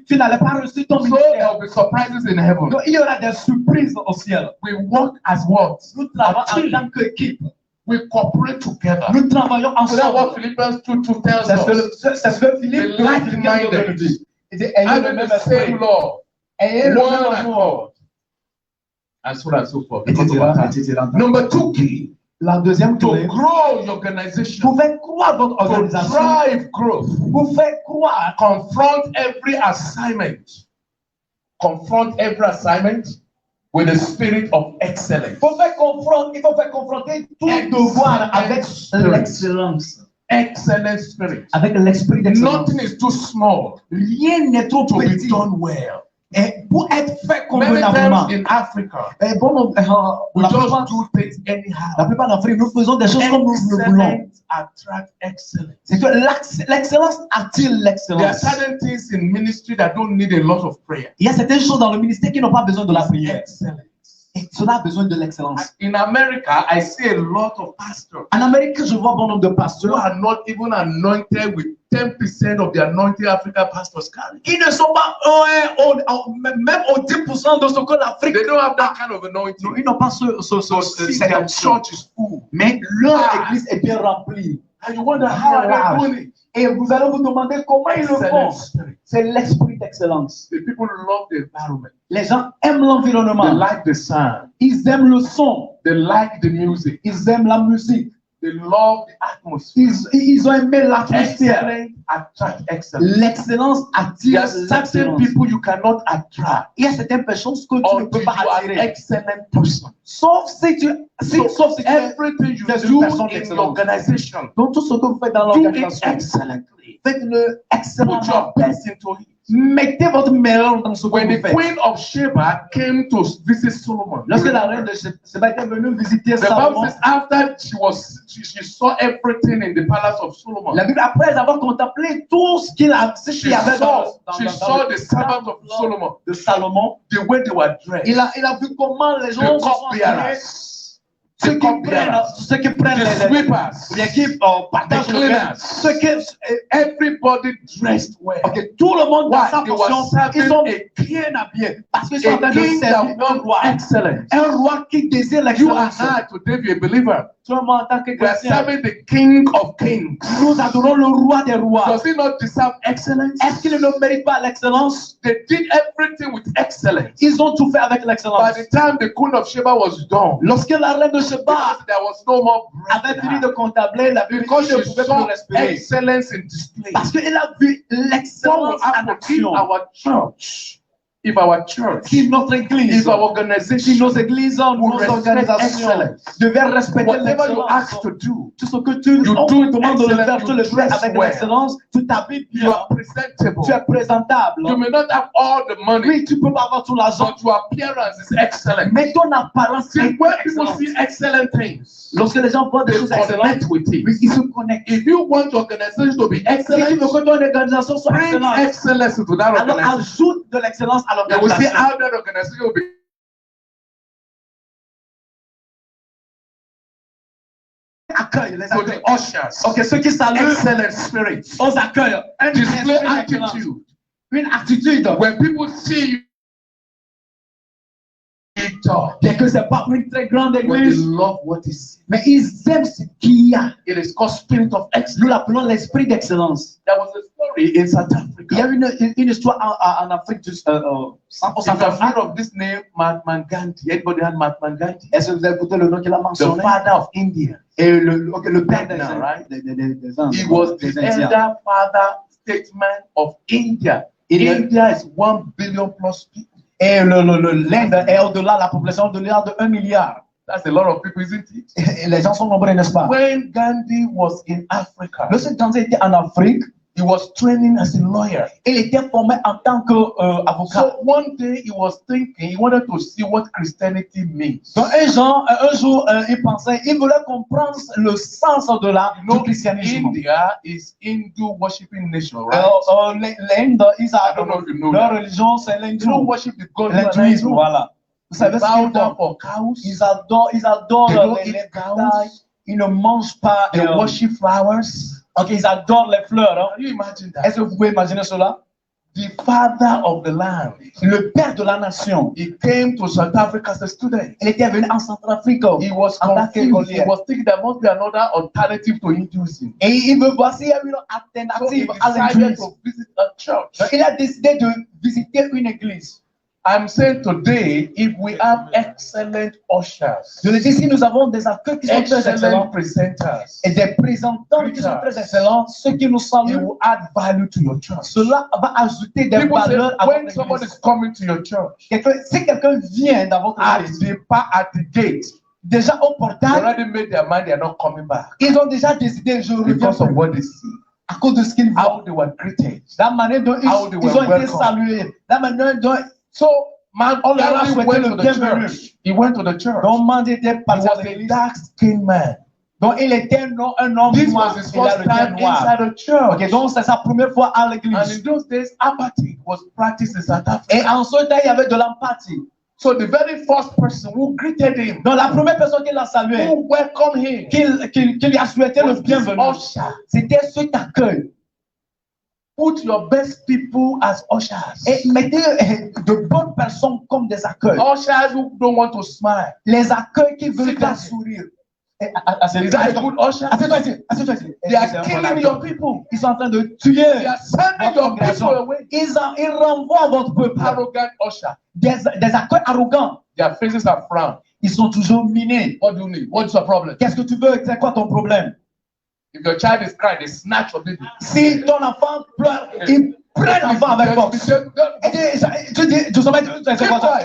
tu n'allais pas réussir ton So there ministère. will be surprises in heaven. Donc, il y aura des surprises au ciel. We work as what? Nous travaillons A en team. tant qu'équipe. We cooperate together. Nous travaillons So that's what ensemble. Philippians 2:2 tells C'est us. ce que Philippe The like-minded. nous dit. Il dit, ayez le Having même the same esprit. law, Ayez le one même amour. accord, and so on and so forth. Etc., Because of our time. etc. Number 2 key, La deuxième to clé, grow your organization, vous faites croire votre to organisation. drive growth, Vous faites croire. confront every assignment, with a spirit of excellence. Il faut faire confronter tout devoir avec l'excellence. Excellent spirit. Avec l'esprit d'excellence. Nothing is too small Rien n'est trop to be petit. done well. Et pour être fait Many convenablement. times in Africa, Et bon, we la just plupart, do things la anyhow. plupart d'Afrique, nous faisons des choses comme nous le voulons. Excellence attract excellence. C'est que l'excellence attire There are l'excellence. certain things in ministry that don't need a lot of prayer. Il y a certaines choses dans le ministère qui n'ont pas besoin de la prière. Excellence. Et cela a besoin de l'excellence. In America, I see a lot of pastors En Amérique, je vois bon nombre de who pasteurs. are not even anointed with 10% of the anointing African pastors carry. Ils ne sont pas même au 10% de ce que l'Afrique. They don't have that kind of anointing. Ils n'ont pas See, cette their option. church is full. Mais leur église est bien remplie. And you wonder how are they doing it? Et vous allez vous demander comment ils le Excellent font. spirit. C'est l'esprit d'excellence. The people love the environment. Les gens aiment They l'environnement. like the sound. Ils aiment le son. They like the music. Ils aiment la musique. They love the atmosphere. Ils ont aimé l'atmosphère. Excellence attract excellence. L'excellence There attire are certain l'excellence. people you cannot attract Il y a certaines personnes que tu ne until peux you pas are an attirer. excellent person. Sauf si tu es Everything you des do personnes in d'excellence. l'organisation, Donc tout ce que vous faites dans do it l'organisation, excellently. faites-le Put excellemment. your best into it. Mettez votre meilleur dans ce que When vous the faites. queen of Sheba came to visit Solomon, Lorsque la reine de Sheba était venue visiter the Bible Salomon, says after she saw everything in the palace of Solomon, la Bible, après avoir contemplé tout ce qu'il y avait she saw the servants of Solomon, de Salomon, the way they were dressed, il a vu comment les gens the se sont habillés, cupbearers, the cupbearers, ceux qui prennent the les sweepers, bien qui partagent the le cleaners. pain, ceux qui everybody dressed well. ok, tout le monde dans Why? sa They were fonction, serving ils sont a bien habillés parce qu'ils sont en A train de king servir that un roi. wants excellence. Un roi qui désire You and l'excellence. I today be a believer. Toi, moi, en tant que We are chrétien, serving the King of Kings. nous adorons le roi des rois. Does he not deserve excellence? Est-ce qu'il ne mérite pas l'excellence? They did everything with excellence. Ils ont tout fait avec By l'excellence. the time the Queen of Sheba was done, Lorsque la reine de Sheba there was no more breath avait in fini her. de contempler, la Bible Because ne she pouvait plus saw respirer. excellence in display. Parce qu'elle a vu What will l'excellence en happen if action. our church, if our church, Si notre église, if our si organization nos églises, nos respect organisations excellence, devaient respecter whatever you ask l'excellence, to do, tout ce que tu You on do te demande de le excellent, faire, you tu le fais dress avec well. l'excellence, tu t'habilles you bien, are presentable. tu es présentable. You may not have all the money, Oui, tu peux pas avoir tout l'argent, but your appearance is excellent. mais ton apparence See, est when people excellente. see excellent things, Lorsque les gens voient des they choses excellentes, connect with it. oui, ils se connectent. If you want your organization to be Si tu veux excellent, que ton organisation soit bring excellente, excellence into that alors organization. ajoute de l'excellence à You will see l'organisation. how that organization will be. Accueille les So accueille. the ushers, Ok, ceux qui saluent, excellent spirit, on accueille. Un display esprit d'excellence. attitude. Une attitude. When people see you, they talk, Bien que c'est pas une très grande but they église, love what they see. mais ils aiment ce qu'il y a. It is called spirit of excellence. Nous l'appelons l'esprit d'excellence. There was a story in South Il y a Africa. une histoire en Afrique du If you've heard of this name, Mahatma Gandhi. Anybody heard Mahatma Gandhi? Est-ce que vous avez écouté le nom qu'il a The mentionné? father of India. Et le père des Now, right? Indes, He was the des Indiens. elder father statesman of India. Il est- India is 1 billion plus people. Et l'Inde est au-delà, la population au-delà de 1 milliard. That's a lot of people, isn't it? Et les gens sont nombreux, n'est-ce pas? When Gandhi was in Africa, Lorsque Gandhi était en Afrique, he was training as a lawyer. il était formé en tant qu'avocat. So one day he was thinking, he wanted to see what Christianity means. Donc un jour, il pensait, il voulait comprendre le sens de You du christianisme. India is Hindu worshiping nation, right? L'Inde, I don't know if you know leur that. religion, c'est You don't l'hindou. worship the God. L'hindouisme, voilà. Vous savez ce Bow qu'ils down font? for cows. Ils adorent They don't les eat bétails. cows. Ils ne mangent pas. They worship flowers. Ok, ils adorent les fleurs. Hein. Can you imagine Est-ce that? que vous pouvez imaginer cela? The father of the land, Le père de la nation, he came to South Africa as a student. il était venu en Centrafrique. He was en tant confused. He qu'écolier. was thinking there must be another alternative to Hinduism. Et il veut voir s'il y a une So he alternative à decided l'hindouisme. to visit a church. Donc, il a décidé de visiter une église. I'm saying today, if we have excellent ushers, Je le dis, si nous avons des accueils qui sont très excellent excellents presenters, et des présentants qui sont très excellents, ceux qui nous it saluent, will add value to your church. cela va ajouter des People say, valeurs à when votre someone église. is coming to your church, Si quelqu'un vient dans votre at église, at the gate, déjà au they portail, already made their mind they are not coming back ils ont déjà décidé, je reviens because of plus, what they see, à cause de ce qu'ils how voient. they were greeted. La manière dont How they ils were ont été welcomed. salués, la manière dont So, man, On leur a Gandhi souhaité went le to the bienvenu. church. He went to the church. Normand était He parti à was a l'église. dark-skinned man. Donc il était un homme This noir. was his Il a first le teint time noir. inside a church. Ok, donc c'est sa première fois à And l'église. in those days, apathy was practiced in South Et Africa. en ce temps, il y avait de l'empathie. So the very first person who greeted him, Donc la première personne qui l'a salué, who welcomed him, qui lui a souhaité le was this bienvenu, usher. c'était ceux qui accueillent. Put your best people as ushers. Et mettez de bonnes personnes comme des accueils. Ushers who don't want to smile. Les accueils qui veulent Sit pas down. sourire. Is that a good usher? Assieds-toi ici, assieds-toi ici. They are killing your people. Ils sont en train de tuer. They are sending votre your congrégation. people away. Ils renvoient votre peuple. Arrogant usher. Des accueils arrogants. Their faces are frowned. Ils sont toujours minés. What do you need? What's your problem? Qu'est-ce que tu veux? C'est quoi ton problème? If your child is crying, they snatch your baby. Si ton enfant pleure, ils prennent l'enfant avec force. Tu dis, c'est quoi ça?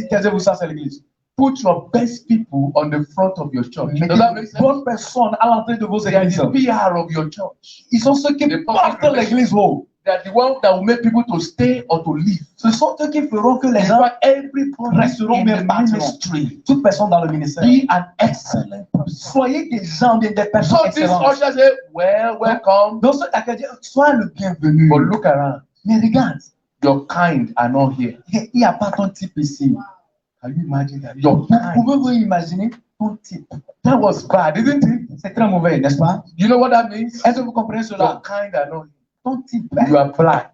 Taisez-vous, ça c'est l'église. Put your best people on the front of your church. Mettez de bonnes personnes à l'entrée de vos They are églises. the PR of your church. Ils sont ceux qui portent l'église haut. They are the ones that will make people to stay or to leave. Ce sont eux qui feront que les In gens fact, everybody resteront in bien the partiront. ministry, Toute personne dans le ministère. be an excellent person. Soyez des gens, des personnes So this excellentes. usher say, well, welcome. Donc, ce qui dit, sois le bienvenu. But look around. Mais regarde, Your kind are not here. il n'y a pas ton type ici. Can you imagine that? Your Pouvez-vous kind. imaginer ton type? That was bad, isn't it? C'est très mauvais, n'est-ce pas? You know what that means? Est-ce que vous comprenez Your cela? kind are not here. Ton type, You are black.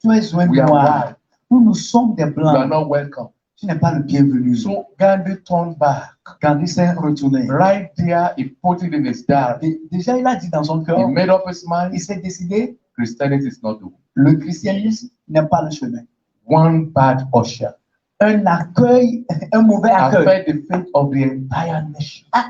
tu es un We are noir. white. Nous sommes des You are blancs. not welcome. Tu n'es pas le bienvenu. So Gandhi turned back. Gandhi s'est retourné. Right there, he put it in his diary. Déjà, il a dit dans son He cœur, made up his mind. il s'est décidé, Christianity is not the way. le christianisme n'est pas le chemin. One bad usher Un accueil, un mauvais accueil affect the fate of the entire nation. a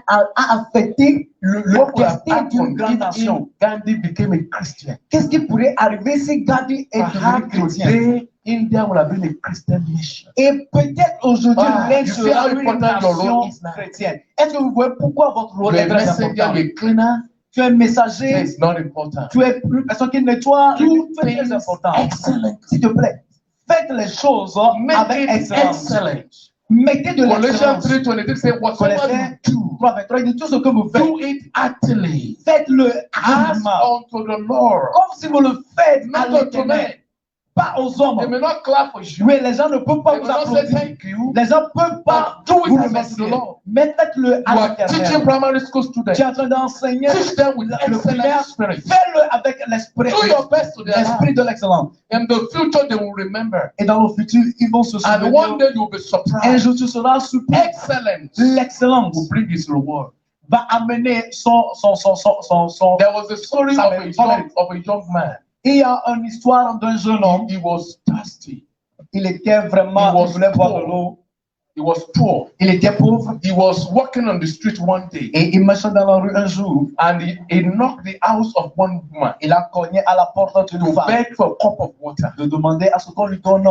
affecté le What would have destin d'une happened grande if nation. Gandhi became a Christian? Qu'est-ce qui pourrait arriver si Gandhi est devenu Perhaps chrétien? today, India would have been a Christian nation. Et peut-être aujourd'hui, Ah, l'Inde you see sera how une important your nation role is now? chrétienne. Est-ce que vous voyez pourquoi votre rôle est You're a très messenger, important? you're a cleaner. Tu es un messager, It's not important. tu es une personne qui nettoie, Do tu es très things important. excellent. S'il te plaît, faites les choses Make avec it excellence. excellent. Mettez de Colossians l'excellence. 3:23 says, whatsoever Colossiens you do, 3:23, il dit tout ce que vous faites, do it heartily, faites-le as activement, unto the Lord, comme si vous le faites à not unto men. l'éternel, pas aux They hommes. may not clap for you. Oui, les gens ne peuvent pas They vous may not say applaudir. thank you. Les gens ne peuvent pas But do it vous as unto remercier. the Lord. Mais faites-le You à are teaching l'éternel. primary school Tu students. es en train d'enseigner Teach them with le excellent primaire. spirit. Fais-le avec l'esprit. Do your best to their L'esprit life. de l'excellence. In the future, they will remember. Et dans le futur, ils vont se And one souvenir. day you'll be Un surprised. jour, tu seras surpris. Excellence L'excellence will bring his reward. va amener son. There was a story of a young man. Il y a une histoire d'un jeune homme. He was thirsty. Il était vraiment, He was il voulait boire de poor. l'eau. He was poor. Il était pauvre. He was walking on the street one day Et il marchait dans la rue un jour. and he knocked the house of one woman Il a cogné à la porte d'une to femme beg for a cup of water. de demander à ce qu'on lui donne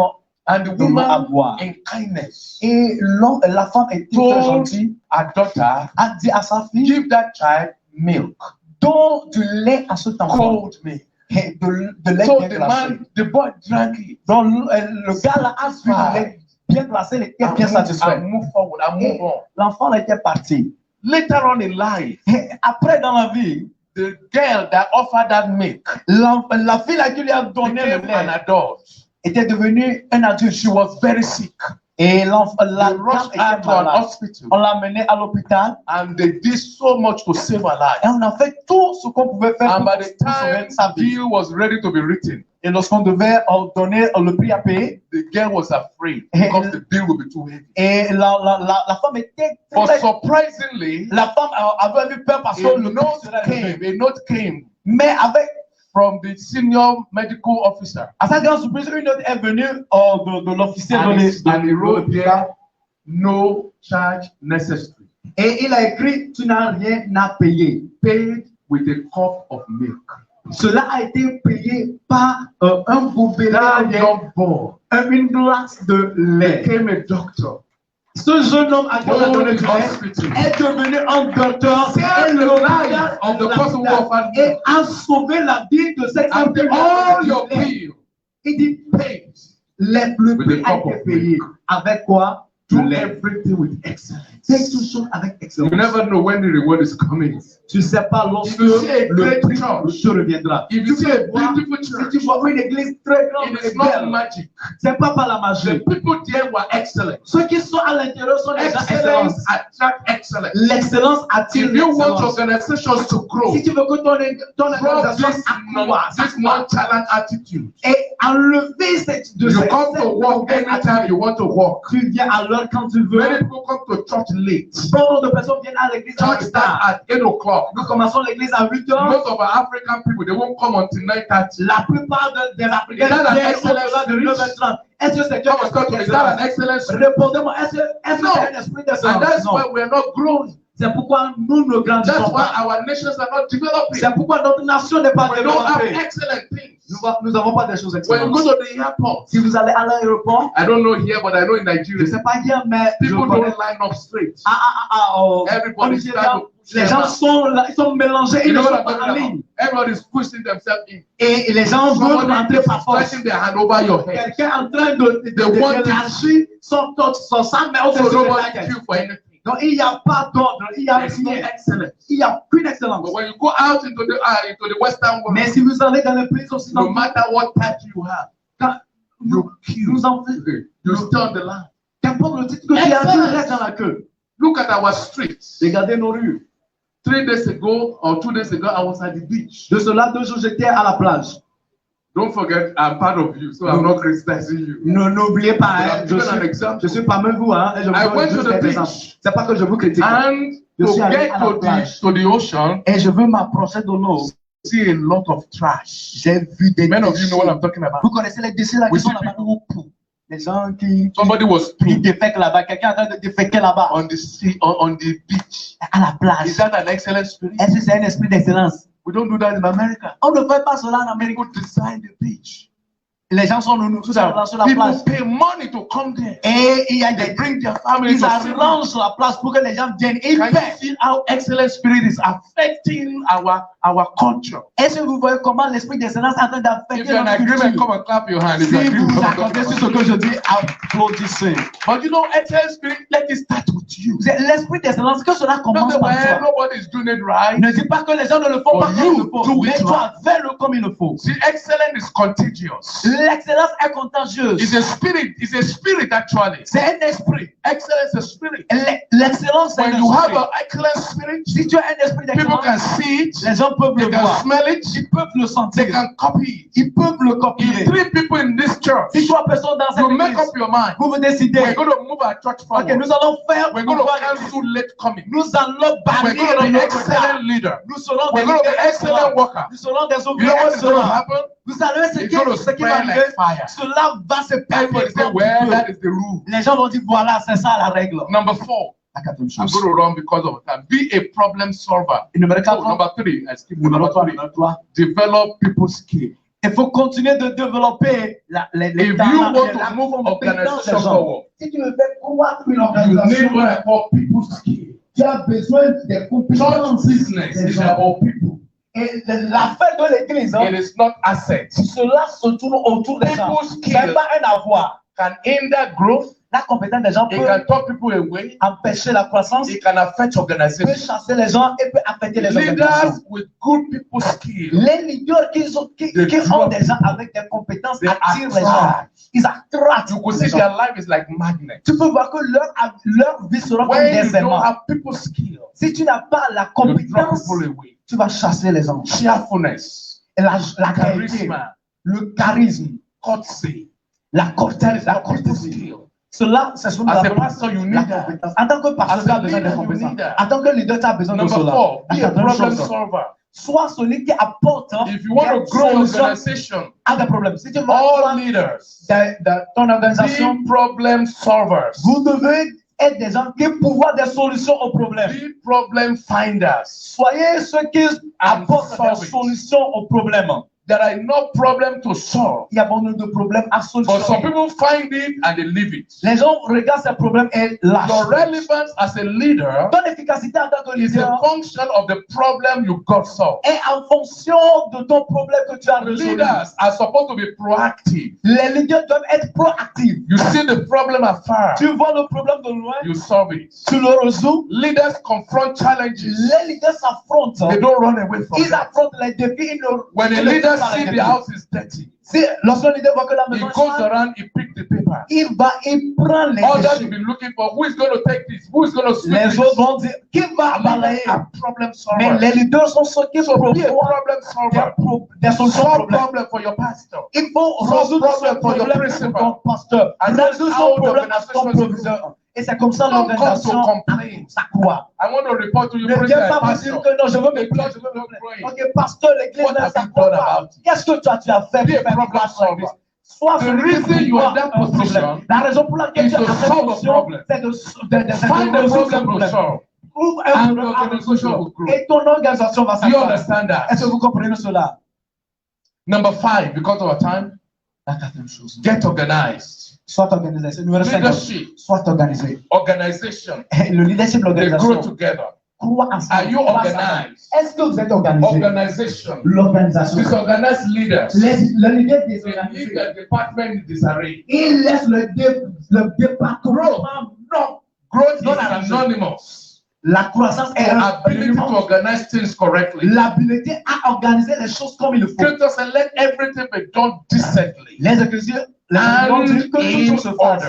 And the de l'eau à woman, boire. in kindness, Et la femme était très told gentille, her daughter, a dit à sa fille, give that child milk, donne du lait à cet enfant. cold milk. Et de lait So bien the glacé. man, the boy drank it Donc le gars là a bu du lait bien glacé, il était bien satisfait. and move forward and move on. L'enfant là était parti. Later on in life, Et après dans la vie, the girl that offered that milk la fille là qui lui a donné le became an lait adult. était devenue un adulte. She was very sick. Et la They dame rushed her était to an malade. hospital On l'a menée à l'hôpital and they did so much to save her life. et on a fait tout ce qu'on pouvait faire And pour by the sauver time sa the vie. bill was ready to be written, Et lorsqu'on devait donner le prix à payer, the girl was afraid because the bill would be too heavy. et la femme était But très... surprisingly, La femme avait eu peur parce que a le note prix serait élevé. came Mais avec, from the senior medical officer. à sa grande surprise, une note est venue de l'officier de And he wrote there, no charge necessary. Et il a écrit, tu n'as rien à payer. Paid with a cup of milk. Cela a été payé par un gobelet, That young boy une glace de lait. became a doctor. Ce jeune homme a donné du lait, Hospital. est devenu un docteur Saved the life of the person who offered et milk. a sauvé la vie de cette femme. And all your bill Il dit, paid. le With prix a a cup été of payé. Avec quoi? Do Du lait. everything with excellence. Fais tout chose avec excellence. You never know when the reward is coming. Tu ne sais pas lorsque If you see a le great prix church, te reviendra. If you see a beautiful Si church, tu vois une église très grande it et is not belle, magic. c'est pas par la The magie. people there were excellent. Ceux qui sont à l'intérieur sont des gens excellents. Excellence attract excellence. L'excellence attire If you want l'excellence. organizations to grow, Si tu veux que ton drop organisation this accroisse nonchalant attitude. et enlever cette You come to work anytime you want to work. tu viens à l'heure mal quand tu veux. Many people come to church late. Beaucoup de personnes viennent à l'église à Church start at 8 o'clock. Nous commençons l'église à 8 heures. Most of our African people, they won't come until 9:30. La plupart des Africains Is that an viennent excellent au-delà de 9h30. Est-ce que c'est Come on, come on. Is that an excellent spirit? Répondez-moi, est-ce que No. c'est un esprit And that's d'excellence? why Non. we are not growing. C'est pourquoi nous ne That's grandissons why pas. our nations are not developing. C'est pourquoi notre nation n'est pas We don't have développée. excellent things. Nous n'avons pas des choses When you excellentes. go to the airport, Si vous allez à l'aéroport, I don't know here, but I know in je ne Nigeria, sais pas hier, mais je people connais. don't line up straight. Au Everybody Nigeria, start to push les them gens out. sont là, ils sont mélangés, You ils ne know sont what I'm pas en talking about? ligne. Everybody's pushing themselves in. Et les gens veulent Somebody rentrer is par force. stretching their hand over your head. Quelqu'un est en train de want it. élargir son sang, mais au So dessus de nobody la tête. queue for anything. Donc il n'y a pas d'ordre, il n'y a There's no rien. excellence. Il n'y a plus d'excellence. But when you go out into the Western world, Mais si vous allez dans les pays no occidentaux, matter what title you have, quand you queue. nous en faisons, You stay on the line. qu'importe le titre que tu as, tu Excellence. restes dans la queue. Look at our streets. Regardez nos rues. 3 days ago or 2 days ago, I was at the beach. De cela, 2 jours, j'étais à la plage. Don't forget, I'm part of you, so I'm not criticizing you. N'oubliez pas, hein, I'm giving an example. je suis parmi vous, hein, et je vous I donne went to juste the des exemples. beach. C'est pas que je vous critique. And Je to suis allé get à la plage. to the ocean, Et je veux m'approcher de l'eau. see a lot of trash. J'ai vu des Many of you déchets. know what I'm talking about. Vous connaissez les déchets là qui We sont see là-bas? people who poo. Les gens qui Somebody was défèquent là-bas. Quelqu'un est en train de déféquer là-bas. on the sea, on the beach. À la plage. Is that an excellent spirit? Est-ce que c'est un esprit d'excellence? We don't do that in America. On ne fait pas cela en Amérique. People design the beach. Les gens sont sur la People plage. pay money to come there. Et il y a They des bring their family ils to see. arrangent la place pour que les gens viennent et ils Can you paient. see how excellent spirit is affecting our culture? Est-ce que vous voyez comment l'esprit d'excellence est en train If d'affecter you're in notre agreement, culture? come and clap your hand. If Si you agree with vous what I'm accordez talking sur ce about. que je dis, applaudissez. But you know, excellent spirit, let it start with you. L'esprit d'excellence, que cela Not commence the par way toi. nobody's doing it right. Ne dis pas que les gens ne le font pas But comme you il le faut, do mais it toi, fais-le comme il le faut. See, excellence is contagious. L'excellence est contagieuse. It's a spirit actually. C'est un esprit. Excellence is a spirit. L'excellence, c'est un When you have esprit. an excellent spirit, Si tu as un esprit people can d'excellence, see it, les gens peuvent they le can voir. smell it, Ils peuvent le they sentir. can copy it. Ils peuvent le If copier. 3 people in this church, Si 3 personnes dans you cette make église, up your mind, vous vous décidez, we're going to move our church ok, forward. nous allons faire, We're going to cancel late coming. nous allons We're bannir going to be le retard. excellent leader. Nous serons We're des going to be leaders excellent excellents. workers. Nous serons des You know ouvriers what is going to excellents. happen? Vous savez ce It's qui, going to ce qui va spread arriver? like fire. Cela va se Everybody passer say, comme well, du that feu. is the rule. Les gens vont dire, voilà, c'est ça la règle. Number 4, La quatrième I'm chose. going to run because of time. Be a problem solver. Numéro 4, Oh, number 3, I skipped numéro number 3, 3. numéro 3. Develop people's skill. Il faut continuer de développer les If you talents, want les to move compétences des organization gens. forward, Si tu veux faire croître une you organisation, need what I call people's skill. tu as besoin des Church compétences business des is gens. about people. Et l'affaire de l'église, hein, It is not assets. cela se tourne autour des gens. People's Ça n'a skill pas un avoir. can hinder growth. La compétence des gens It peut can turn people away. empêcher la croissance, It can affect peut organization. chasser les gens et peut affecter les organisations. Leaders with good people skills, Les leaders qui ont des gens avec des compétences they attirent les gens. attract. Ils attractent You could les see gens. their life is like magnet. Tu peux voir que leur vie sera comme When des you don't aimants. have people skills, Si tu n'as pas la you drop compétence, people away. tu vas chasser les gens. Cheerfulness, Et la qualité, charisma, le charisme, courtesy, la cortège, la people courtoisie. skill. Cela, c'est ce que nous As a appelons pastor, you la need that. compétence. En tant que pasteur, tu as besoin de leader, you compétences. need that. En tant que leader, tu as besoin de Number cela. 4, La be a quatrième problem chose, solver. sois celui qui apporte If you want to grow an solution organization, à des problèmes. Si tu veux all leaders, dans ton organisation, be problem solvers, vous devez être des gens qui trouvent des solutions aux problèmes. be problem finders. Soyez ceux qui apportent solve des it. solutions aux problèmes. There are no problem to solve, Il y a beaucoup de problèmes à but some solutionner. people find it and they leave it. Les gens regardent ces problèmes et lâchent. Your relevance as a leader Ton efficacité en tant que is a leader function of the problem you got solved. est en fonction de ton problème que tu as résolu. Leaders are supposed to be proactive. Les leaders doivent être proactifs. You see the problem afar, Tu vois le problème de loin, you solve it. tu le résous. Leaders confront challenges. Les leaders s'affrontent. They don't run away from Ils them. affrontent les défis. When a ils ne leader fuient pas les sees the défis. house is dirty, Lorsqu'un leader voit que la he maison est goes sale, around, he picks the paper. il prend les Others will déchets. be looking for who is going to take this, who is going to sweep Les this. autres vont dire, qui va Leaders balayer? are problem Mais solvers. les leaders sont ceux qui So be a proposent problem solver. des solutions aux Solve problèmes. problem for your pastor. Il faut Solve résoudre ce problem for your problème pour principal. ton pasteur. And Résoudre that's son how the problème à ton organization is proviseur. Et c'est comme ça Don't come to l'organisation complain. s'accroît. I want to report to you, Ne preacher, viens pas me pastor. dire que non, je veux me The plaindre, church je veux me is not plaindre. praying. Ok, pasteur, l'église What ne have you s'accroît done pas. about it? Qu'est-ce que toi tu as fait Be a pour faire problem face à solver. l'église? Sois The celui qui reason you are in voit that un problème. position La raison pour laquelle is tu es to en cette solve a position, problem. c'est de find the résoudre ce problem to problème. solve. Trouve And un the problème à organization résoudre. will grow. Et ton organisation va Do you s'accroître. understand that? Est-ce que vous comprenez cela? Number 5, because of our time, La quatrième chose. get organized. Sois organisé. C'est numéro 5. Leadership, Sois organisé. organization, Le leadership, they grow l'organisation. together. Crois ensemble. Are you Crois organized? ensemble. Est-ce que vous êtes organisé? Organization. L'organisation. Disorganized leaders. Le leader They leave désorganisé. the department in disarray. Il laisse le département. Non. Growth Non, is synonymous La croissance est for un ability to organize things correctly. l'habilité à organiser les choses comme il faut. Scripture says, let everything be done decently. Les Écritures, les And Écritures disent que in tout se fasse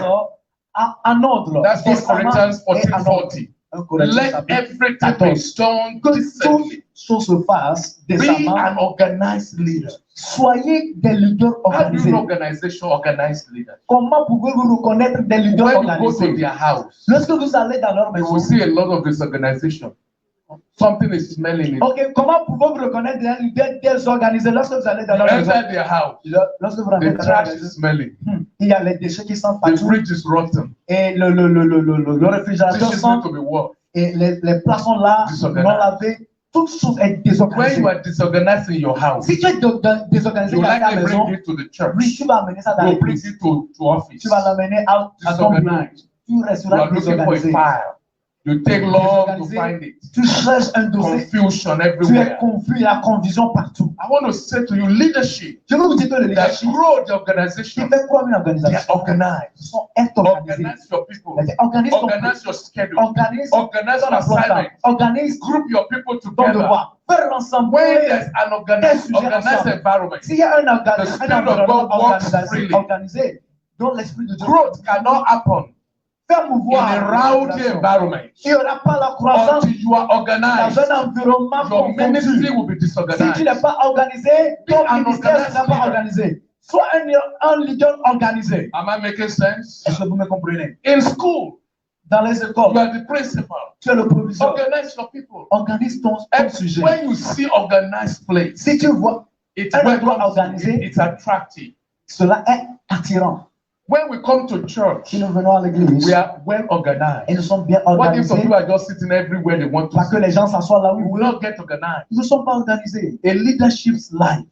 en ordre. That's 1 Corinthians Et en ordre. 14:40. 1 Corinthiens Let chapitre everything be 14. done Que decently. toutes choses se fassent Be décemment. an organized leader. Soyez des leaders How do you organisés. know organization, organized leaders? Comment pouvez-vous reconnaître des leaders When you go to organisés? their house, Lorsque vous allez dans leur you will maison, see a lot of disorganization. Something is smelling. ok, comment pouvez-vous reconnaître des leaders désorganisés lorsque vous allez dans You leur maison? enter their house, Lorsque vous rentrez the dans leur trash maison, is smelling. il y a les déchets qui sentent The partout fridge is rotten. et le réfrigérateur Dishes sent need to be washed. et les plats sont là, Disorganisé. non lavés, toute chose est When désorganisée. you are disorganized in your house, Si tu es désorganisé you dans ta likely maison, bring it to the church. oui, tu vas amener ça dans You bring l'église. it to office. Tu vas l'amener à ton bureau. Disorganized. Tu You resteras are looking for a désorganisé. file. You take long to find it. Tu cherches un dossier. Confusion Tu es everywhere. confus, il y a confusion partout. I want to say to you, leadership Je veux vous dire que le that leadership grow the qui organization, fait quoi une they are organisation? organized. Est organisé. Organize your people. Organise ton Organize your schedule. organise Organize ton your emploi du temps. assignment. Organise Group your people ton together. devoir. Faire ensemble. When there's an organized ensemble. environment, S'il y a un The Spirit of God works freely. organisé, dont l'esprit de Dieu growth cannot happen fait in mouvoir a la rowdy population. environment Il n'y aura pas la croissance until you are dans organized. un environnement Your ministry confondu. will be Si tu disorganized. n'es pas organisé, ton Be an ministère ne organized sera pas leader. organisé. Sois un leader organisé. Am I making sense? Est-ce que vous me comprenez? In school, Dans les you écoles, are the principal. tu es le proviseur. Organize your people. Organise ton And sujet. when you see organized place, Si tu vois, it's un well endroit organisé, it's attractive. cela est attirant. When we come to church, Si nous venons à l'église we are well organized. et nous sommes bien What if some organisés, people are just sitting everywhere they want to pas que sit? les gens s'assoient là où We ils will veulent. not get organized. Ils ne sont pas organisés. A leadership's life,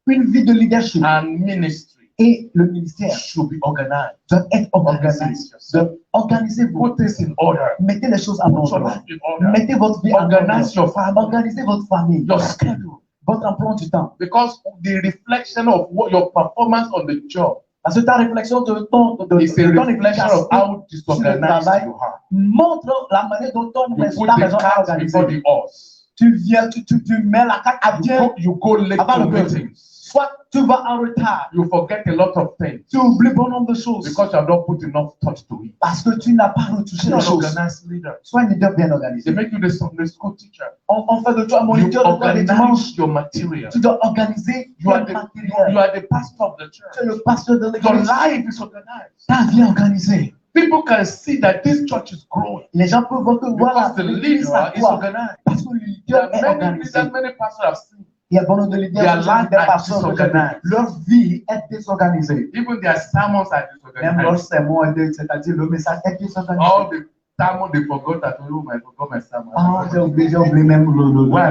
une vie de leadership And ministry et le ministère should be organized. doivent être organisés. Organize yourself. Organisez-vous. Put things in order. Mettez les choses en Put your ordre. life in order. Mettez votre vie en Organize ordre. your family, Organisez votre famille, your schedule. votre emploi du temps. Because the reflection of what your performance on the job Parce que ta réflexion de is a ton reflection of efficacité how disorganized travail. you are. montre la manière dont ton You put ta the maison est cart organisée. before the horse. Tu viens, tu mets la carte à bien. You go late Avant to le bœuf. meetings. Soit tu vas en retard. You forget a lot of things Tu oublies bon nombre de choses. because you have not put enough thought to it. Parce que tu n'as pas retouché You're les an choses. organized leader. Sois un leader bien They organisé. make you the Sunday school teacher. On fait de toi un You moniteur de toi les dimanches. organize your material. Tu dois organiser You are ton the, matériel. you are the pastor of the Tu church. es le pasteur de Your l'église. life is organized. Ta vie est organisée. People can see that this church is growing Les gens peuvent voir que voilà, because the l'église leader is s'accroît. organized. Parce que le There leader are est many organisé. leaders, many pastors I've seen. Il y a bon nombre de Their leaders, life des are pasteurs, disorganized. leur vie est désorganisée. Even their sermons are Même leur disorganized. sermon, c'est-à-dire le message est désorganisé. All the sermon they forgot that oh I forgot my sermon. Ah, j'ai oublié même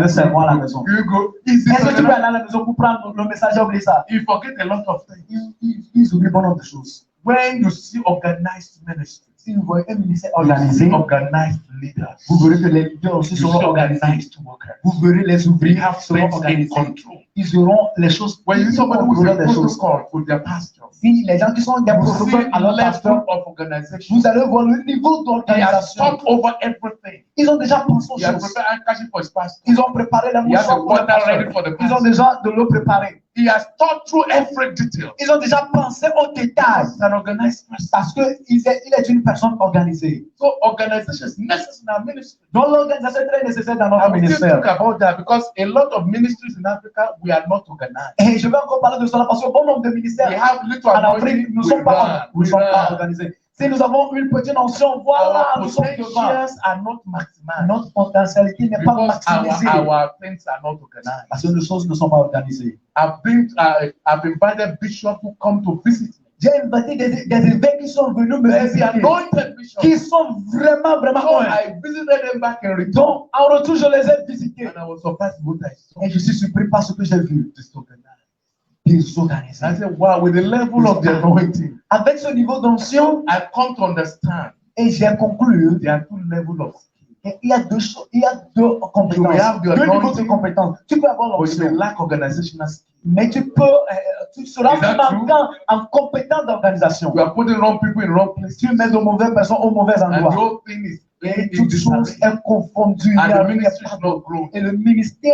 le sermon à la maison. You go. Is Est-ce que tu it vas aller à la maison pour prendre le message? J'ai oublié ça. You forget a lot of things. Ils oublient bon nombre de choses. When you see organized ministry, Si vous voyez un ministère you organisé, see organized leaders, vous verrez que les leaders aussi you seront see organisés. organized workers. Vous verrez les They ouvriers have seront things in organisés. control. Ils auront les choses. When you see Ils somebody who's contrôleront a les choses. protocol with their pastor, Si les gens qui sont des you see protocoles à leur level pasteur, of organization. vous allez voir le niveau He has d'organisation. thought over everything. Ils ont déjà pensé aux He has choses. prepared handkerchief for his pastor. Ils ont préparé les He has a mouchoirs pour le water ready pasteur. for the Ils ont pastor. déjà de l'eau préparée. He has thought through every detail. Ils ont déjà pensé au détail. He's an organized person. Parce qu'il est une personne organisée. So organization is necessary in our ministry. Donc l'organisation est très nécessaire dans I notre will still ministère. talk about that because a lot of ministries in Africa we are not organized. Et je vais encore parler de cela parce que bon nombre de ministères We have little en anointing, Afrique ne we sont pas run. organisés. Si nous avons une petite notion, voilà, Our nous sommes devant. potentials are not maximized. Notre potentialité n'est pas Because maximisée. our things are not organized. Parce que nos choses ne sont pas organisées. I've invited bishops who come to visit me. J'ai invité des évêques qui sont venus me They're the visiter, anointed bishops. qui sont vraiment So loin. I visited them back in return. Donc, en retour, je les ai visités. And I was surprised what I saw. Et je suis surpris par ce que j'ai vu. Disorganized. Désorganisé. I said, wow, with the level of the anointing, Avec ce niveau d'onction, I come to understand et j'ai conclu, there are two levels of skill. il y a deux choses, il y a deux compétences, You have the deux niveaux de anointing, compétences. Tu peux avoir but you l'onction, lack organizational skill. mais tu peux, tu seras Is that manquant en compétence d'organisation. You are putting wrong people in wrong places. Tu mets de mauvaises personnes au mauvais And the endroit. whole thing is Et in toute chose disarray. est confondue. And the Il y a ministry pas is de- not growing. Et le ministère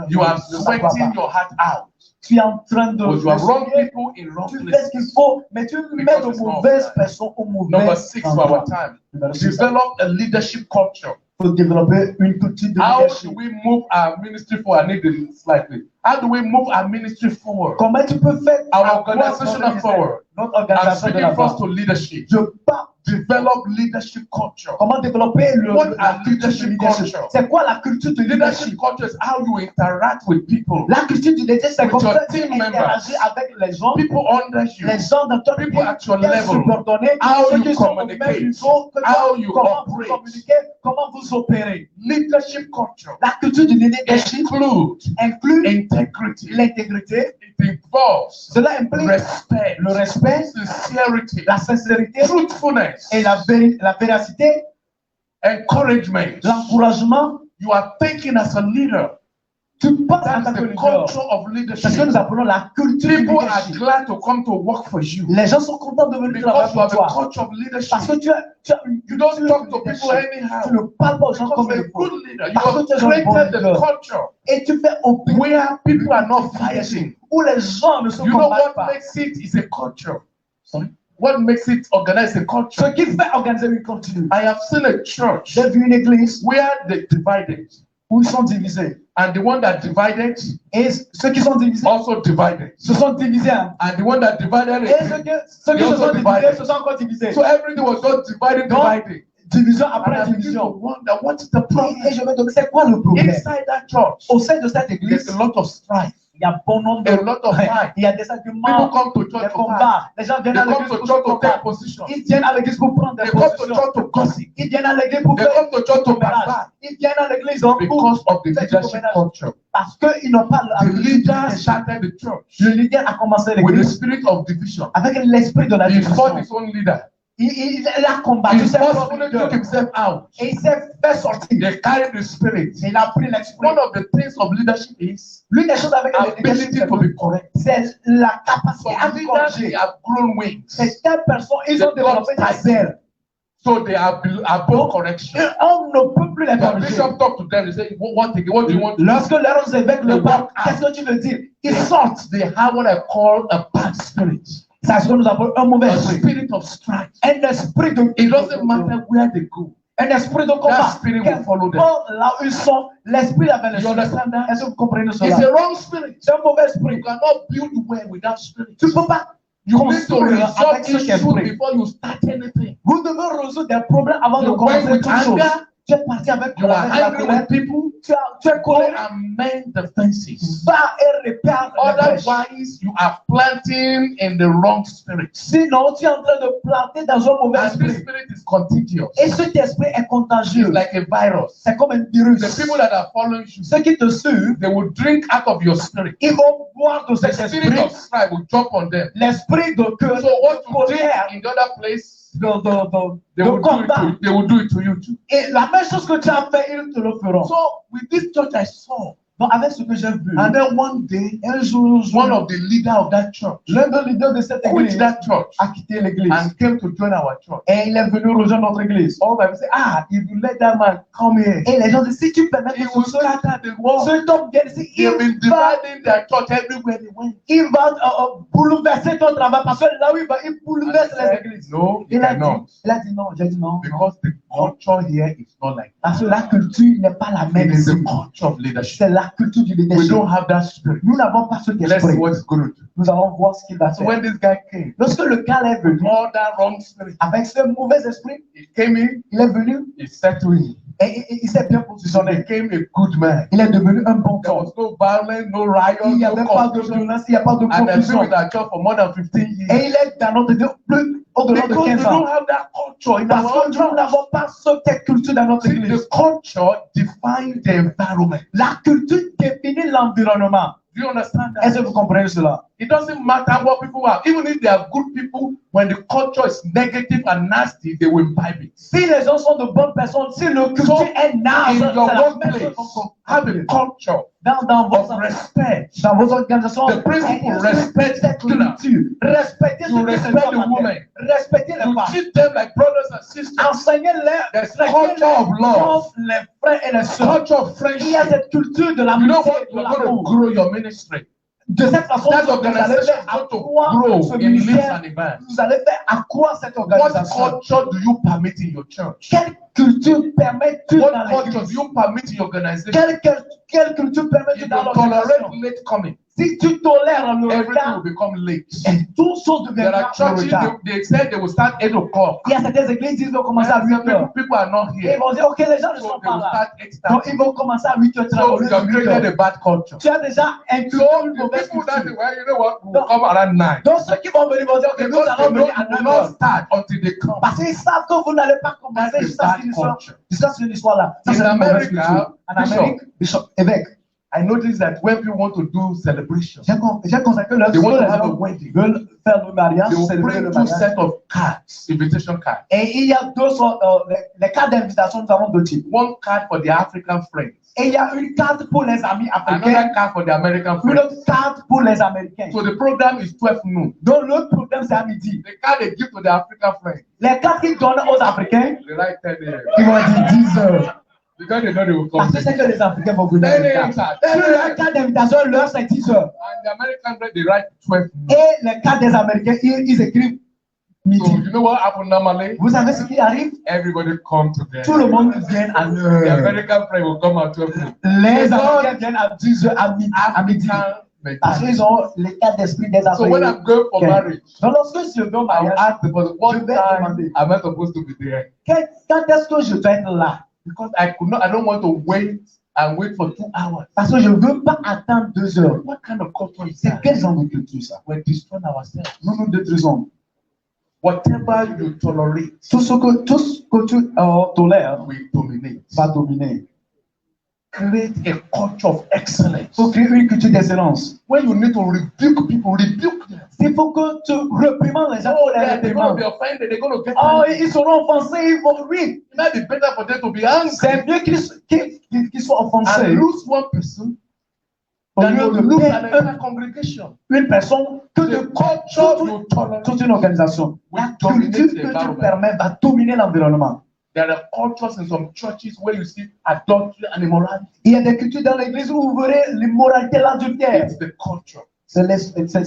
You are ne s'en va sweating pas. your heart out. Tu es en train de Because you have wrong de- people in wrong tu fais ce qu'il places. faut, mais tu mets Because de it's not mauvaises right. personnes au Number mauvais 6 for endroit. our time. Numéro 6. Develop a leadership culture. Il faut développer une culture de How do leadership. we move our ministry forward? I need it slightly. How do we move our ministry forward? Comment tu peux faire Our avoir organization notre forward. notre I'm organisation de speaking la first base. to leadership. Je parle. Develop leadership culture. Comment développer What la are culture de leadership leadership? culture? C'est quoi la culture de Leadership leadership? culture is how you interact with people. La culture du leadership, c'est With comme your ça que tu team members. interagis avec les gens, People under you. les gens dans ton People at your tes level. subordonnés, How ceux you qui sont au même communicate. niveau que How toi, you comment vous operate. communiquez, comment vous opérez. Leadership culture La culture du leadership includes inclut integrity. l'intégrité, It involves cela implique respect, le respect, sincerity, la sincérité truthfulness, et la véracité, encouragement. l'encouragement. You are thinking as a leader. Tu penses en That tant is que the leader. culture of C'est ce que leadership. nous appelons la culture du People are leadership. glad to come to work for you Les gens sont contents de venir because travailler you have pour a toi. culture of leadership. Parce que tu as une You don't culture talk de to people leadership. anyhow. Tu ne parles pas aux gens Because comme you're il a faut. good leader. You Parce que tu es have un bon created the leader. culture Et tu fais opérer where people are not fighting. où les gens ne se You know combattent what pas. makes it is a culture. Sorry? What makes it organize a Ce culture? qui fait organiser une continue. I have seen a church J'ai vu une église where they divided, où ils sont divisés. and the one that divided Et ceux qui sont divisés also divided, se sont divisés. and the one that divided Et ceux qui se also sont divisés divided. se sont encore divisés. So everything was just divided, Donc, dividing. Division And après I begin to division. wonder what's the problem. Et je me demande, c'est quoi le problème? Inside that church, Au sein de cette there's église, a lot of strife, il y a bon nombre de a lot of fight. il y a des People arguments, come to des church to fight. combats. Les gens They viennent à come l'église to pour church se to take combattre. position. Ils viennent à l'église pour prendre des They come to positions. church to gossip. Ils viennent à l'église pour They faire come to church to du ménage. backbite Ils viennent à l'église pour because of the faire du leadership ménage. culture. Parce qu'ils n'ont pas la The culture du leader leadership. started the church Le leader a commencé with the l'église spirit of division. avec l'esprit de la He fought division. his own leader. Il a combattu He ses propres forcefully took leaders. himself out. Et il s'est fait sortir. They carried the spirit. Il a pris l'esprit. One of the things of leadership is L'une des choses avec le leadership, ability to be correct. c'est la capacité à Some leaders, they corriger. have grown wings. Certaines personnes, ils ont They développé got des ailes. So they are above correction. Et on ne peut plus les The corriger. bishop talk to them. They say, what do you want? Lorsque leurs évêques le parlent, qu'est-ce que tu veux dire? Ils sortent. They have what I call a bad spirit. C'est ce que nous appelons un mauvais A esprit. spirit of strife. Un esprit de It doesn't matter where they go. Un esprit de That combat. spirit will follow them. Là où ils sont, l'esprit avait You l'esprit. understand that? Est-ce que vous comprenez It's cela? a wrong spirit. C'est un mauvais You esprit. cannot build well without spirit. Tu ne peux pas You need to construire resolve avec cet issues esprit. before you start anything. Vous devez résoudre des problèmes avant de You went commencer with toute chose. anger. Tu es parti avec You are avec la angry colère. with people. Tu es Go colère. and mend the fences. Va et répare les brèches. Otherwise, you are planting in the wrong spirit. Sinon, tu es en train de planter dans un mauvais And this esprit. spirit is contagious. Et cet esprit est contagieux. It's like a virus. C'est comme un virus. The people that are following you, Ceux qui te suivent, they will drink out of your spirit. ils vont boire de The cet spirit esprit. of strife will jump on them. L'esprit de cœur, So what you did colère, in the other place, they de will do it combat. to, they will do it to you too. Et la même chose que tu as fait, ils te le feront. So with this church I saw, Donc, avec ce que j'ai vu, and then one day, un jour, one of the leader of that church l'un des leaders de cette quit église that church a quitté l'église. and came to join our church. Et il est venu rejoindre notre église. All of them say, if you let that man come here, Et les gens disent, si tu permets que he will scatter the world. cet homme vienne ici, They've been il va dividing their church everywhere they went. bouleverser ton travail. Parce que là où il va, il And bouleverse I les said, églises. no, you Il a cannot. dit non, j'ai dit non. Because the culture here is not like that. Parce que la culture n'est pas la It même is ici. the culture of leadership. C'est la la culture du We leadership. don't have that spirit. Nous n'avons pas cet Let's see esprit. what's good. Nous allons voir ce qu'il va So faire. when this guy came, Lorsque le gars est venu, all that wrong spirit, avec ce mauvais esprit, he came in, il est venu he settled in. et il s'est bien He positionné. became a good man. Il est devenu un bon There temps. was no violence, no riot, Il n'y no avait pas de confusion. violence, il n'y a pas de And I've been confusion. with our church for more than 15 years. Et il est dans notre Dieu plus au-delà de Because we 15 ans. don't have that culture in Parce our que nous church. n'avons pas cette culture dans notre See, église. the culture defines the environment. La culture définit l'environnement. Do you understand Est-ce that? que vous comprenez cela? It doesn't matter what people are. Even if they are good people, when the culture is negative and nasty, they will imbibe it. Si les gens sont de bonnes personnes, si le culture est naze, In c'est your la même workplace, chose. have a culture Dans of vos respect. organisations, The principle, respect cette culture. Respectez You respect the woman. Respectez les You femmes. treat them like brothers and sisters. Enseignez-les. There's Respectez culture of love. les frères et les sœurs. Culture of Il y a friendship. cette culture de You know l'amitié, what? de You're going to l'amour. grow your ministry. De cette façon, That vous allez organization faire is going to accroître grow ce in leaps ministère. and events. Vous allez faire accroître cette What organisation. culture do you permit in your church? Quelle culture permet-tu What dans culture do l'église? you permit in your organization? Quelle culture permet-tu If dans you tolerate l'organisation? late coming, Si tu tolères le everything will retard, become late. et tout chose There deviendra are le churches, retard. they said they will start 8 o'clock. Il y a certaines églises qui vont commencer à 8 People, heures. people are not Et here. ils vont dire, ok, les gens ne So sont they pas will là. start Donc 8:30. ils vont commencer à 8h30 So au lieu you de have 8 created heures. a bad culture. Tu as déjà inclus So une the mauvaise people that culture. well, you know what, will come around 9. Donc ceux qui vont venir vont dire, ok, nous Because they allons know venir à you will 9 not heures. start until they come. Parce qu'ils savent que vous n'allez pas commencer That's jusqu'à a ce bad qu'ils soient. culture. Jusqu'à ce qu'ils soient là. Ça, In c'est une mauvaise America, culture. En Bishop, Amérique, Bishop, évêque, I noticed that when people want to do celebration, j'ai constaté que lorsque they want les to have a gens wedding. veulent faire le mariage, They will célébrer bring le 2 mariage. sets of cards, invitation cards. Et il y a deux sortes, les cartes d'invitation, nous avons deux types. One card for the African friends, Et il y a une carte pour les amis africains, another card for the American une friends. autre carte pour les Américains. So the program is 12 noon. Donc le problème, c'est à midi. The card they give to the African friends, Les cartes qu'ils donnent aux Africains, they write 10 a.m. ils vont dire 10 heures. Because they know they will Parce come. que c'est que les Africains vont venir. 10 a.m. sir. 10 Sur leur a.m. carte d'invitation, l'heure c'est 10 heures. And the American friends, they write 12 noon. Et les cartes des Américains, ils écrivent So midi. you know what happened normally? Vous savez ce qui arrive? Everybody come Tout together. le monde vient à The l'heure. American friend will come at 12 noon. Les Africains viennent à 10 heures à midi. Parce qu'ils ont l'état d'esprit des So when Africains. I'm going for marriage, Donc lorsque je vais au I'll mariage, ask the person, what Je vais time demander. am I supposed to be there? quand est-ce que je dois être là? Because I don't want to wait and wait for 2 hours. Parce que je ne veux pas attendre 2 heures. What kind of culture is C'est that? quel genre de culture ça? We're destroying ourselves. Nous nous détruisons. Whatever you tolerate, Tout ce que tu tolères we dominate. va dominer. Create a culture of excellence. Il faut créer une culture d'excellence. When you need to rebuke people, rebuke them. Il faut que tu réprimandes les gens. Oh, les they're going to réprimandes. be offended. They're going to get Oh, angry. ils seront offensés. Ils vont, oui, It might be better for them to be angry c'est mieux qu'ils soient offensés. and lose one person Au than lieu you de lose an perdre entire congregation. une personne que de The culture you tolerate. toute une organisation. La We dominate culture the que tu environment. permets va dominer l'environnement. There are cultures in some churches where you see adultery and immorality. Il y a des cultures dans l'église où vous verrez l'immoralité, l'adultère. It's the culture. C'est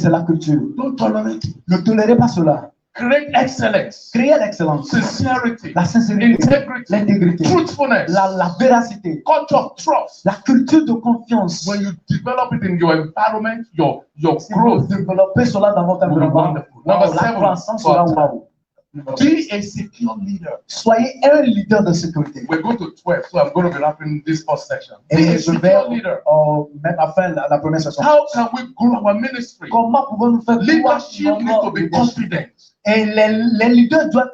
la culture. Don't tolerate it. Ne tolérez pas cela. Create excellence, Créez l'excellence, sincerity, la sincérité, integrity, l'intégrité, truthfulness, la véracité, culture of trust. la culture de confiance. When you develop it in your environment, your Si vous growth, développez cela dans votre will be environnement, wonderful. Number la 7, croissance sera wow. be a secure leader. Soyez un leader de sécurité. We're going to 12, so I'm going to be wrapping this first section. Be Et a je vais secure leader. mettre à fin la première session. How can we grow our ministry? Comment pouvons-nous faire Leadership croître needs to notre be leadership? confident. Et les leaders doivent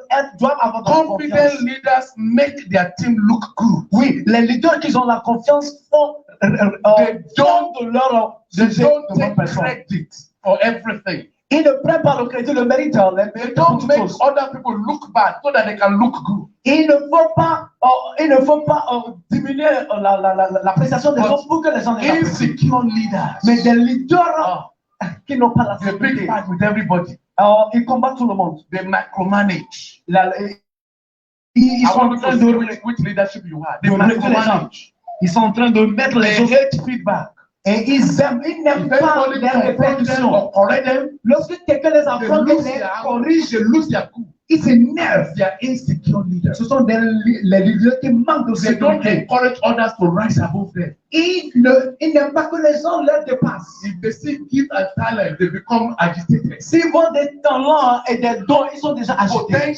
avoir de la Confident confiance. leaders make their team look good. Oui, les leaders qui ont la confiance font They don't- de leur They sujet don't de bonne take personne. credit for everything. Ils ne prennent pas le crédit, le mérite, They pour don't toutes make choses. other people look bad so that they can look good. Il ne faut pas diminuer l'appréciation des autres pour que les gens les apprécient. Insecure leaders. Mais des leaders qui n'ont pas la They pick sécurité, fight with everybody. ils combattent tout le monde. They micromanage. Ils I sont en want train to de see which leadership you are. They de réduire les gens. micromanage. Ils sont en train de mettre les They autres. hate feedback. Et ils n'aiment pas les répétitions. Lorsque quelqu'un les apprend, les corrige, ils s'énervent. Ce sont les leaders qui manquent de sécurité. Ils n'aiment pas que les gens leur dépassent. S'ils voient des talents et des dons, ils sont déjà agités.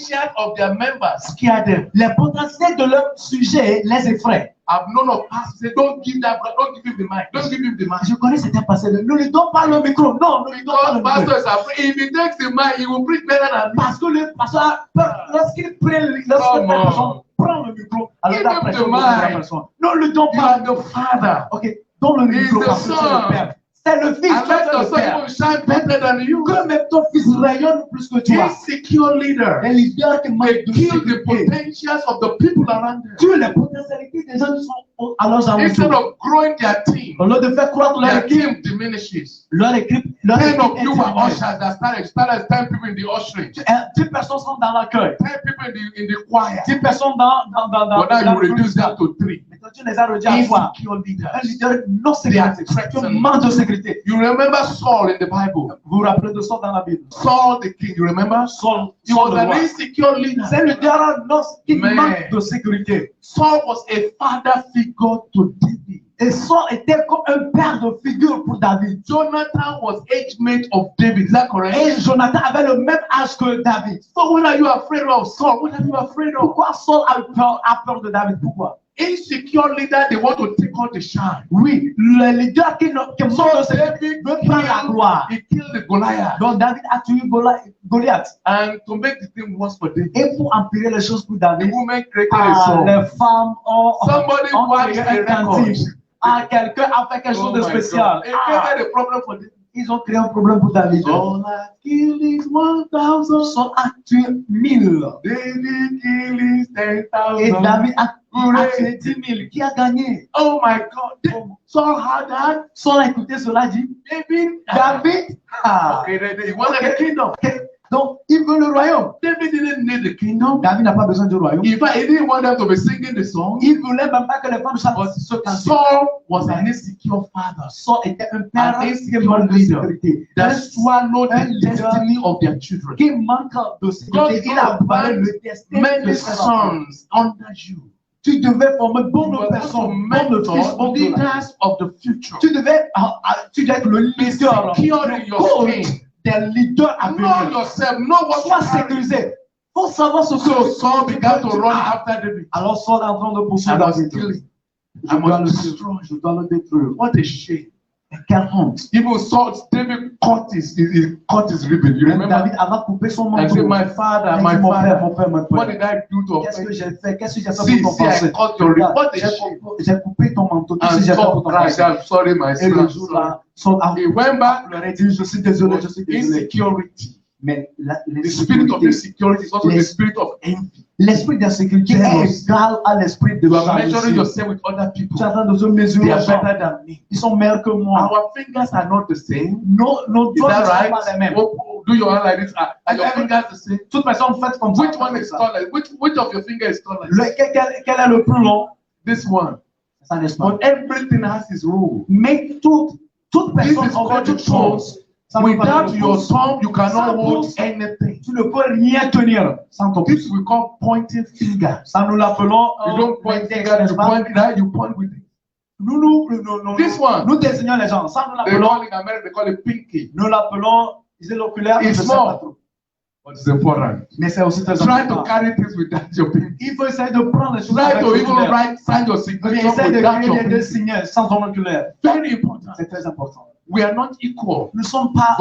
Les potentiels de leur sujet les effraient. I've known of pastors say, don't give him the mic. Don't give him the mic. Je connais certains pasteurs. Ne lui donne pas le micro. Non, ne lui donne pas le micro. Pastor is afraid. If he takes the mic, he will preach better than me. Parce que le pasteur, lorsqu'il prend le micro, alors la personne la personne. Ne lui donne pas the father. Ok, donne le micro parce que c'est le père. C'est le fils. Que même ton fils rayonne plus que toi. Insecure leader. Les leaders qui manquent de kill the potentials of the people around them. Tue les potentialités des gens qui sont à leurs alentours. Instead of growing their team, au lieu de faire croître leur équipe, diminishes. Leur équipe 10 of you were ushers that started 10 people in the ushering. 10 personnes sont dans l'accueil. 10 people in the choir. 10 personnes dans but now you reduce that to 3. Mais tu les as réduits à 3. Un leader non sécurité. Tu manques de sécurité. You remember Saul in the Bible? Vous vous rappelez de Saul dans la Bible? Saul the king, you remember? Saul, he was an insecure leader. C'est le leader qui manque de sécurité. Saul was a father figure to David. Et Saul était comme un père de figure pour David. Jonathan was age mate of David. Is that correct? Et Jonathan avait le même âge que David. So when are you afraid of Saul? What are you afraid of? Pourquoi Saul a peur de David? Pourquoi? Insecure leader, they want to take on the shine. Oui, le leader qui manque de sécurité veut prendre la gloire. He killed the Goliath. Donc David a tué Goliath. And to make the thing worse for David, et pour empirer les choses pour David, the woman created a song. Les femmes ont Somebody watched a record. Quelqu'un a fait quelque chose de spécial. It created a problem for David. Ils ont créé un problème pour David. Saul a killed his 1,000. Saul a tué 1000. David killed his 10,000. Et David a tué 10 000. Qui a gagné? Oh my God. Saul had that. Saul a écouté cela dit. David. Okay, he wanted the kingdom. Donc, il veut le royaume. David didn't need the kingdom. David n'a pas besoin du royaume. In fact, he didn't want them to be singing the song. Il voulait même pas que les femmes chantent ce cantique. Saul was an insecure father. Saul était un père insecure leader that swallowed the destiny of their children. Qui manque de sécurité. Il a avalé le destin many sons under you. Tu devais former bonne personne, bonne fils, bonne leaders of the future. Tu dois être le leader. Secure your king. Des leaders à venir. Know yourself, know what sois sécurisé. Faut savoir ce que Saul began to run after David. Alors Saul est en train de poursuivre David. Je dois le détruire. What a shame. Quelle honte. Even Saul, David cut his ribbon. You remember? David a coupé son manteau. I said, my father. Mon père. What did I do to offend? Qu'est-ce que j'ai fait? Qu'est-ce que j'ai fait pour t'offenser? J'ai coupé ton manteau. Qu'est-ce que j'ai fait pour t'offenser? I'm sorry, my son. Et le jour-là, Saul a dit, je suis désolé. Insecurity. Mais the spirit of insecurity is also the spirit of envy. L'esprit d'insécurité est égal à l'esprit de jalousie. Measuring yourself with other people. Tu es en train de se mesurer. They are better than me. Ils sont meilleurs que moi. Our fingers are not the same. Nos doigts ne sont right? pas les mêmes. Do your hand like this? Are your fingers the same? Toute personne faite comme ça. Which one is taller? Which of your fingers is taller? Quel est le plus long? This one. Ça n'est pas. But everything has its rule. Mais toute personne a toute chose. Without your thumb, you cannot hold anything. Tu ne peux rien tenir sans ton pouce. This we call pointing finger. Ça nous l'appelons. You don't point finger, you point right, you point with it. This one. Nous désignons les gens. Ça nous l'appelons. In America, they call it pinky. Nous l'appelons. Ils l'oculaire. It's small. But it's important. Mais c'est aussi très important. Try to carry things with that your pinky. Il faut essayer de prendre les choses. Try to even write, sign your signature with that your pinky. Signer sans ton oculaire. Very important. C'est très important. We are not equal. Nous ne sommes pas,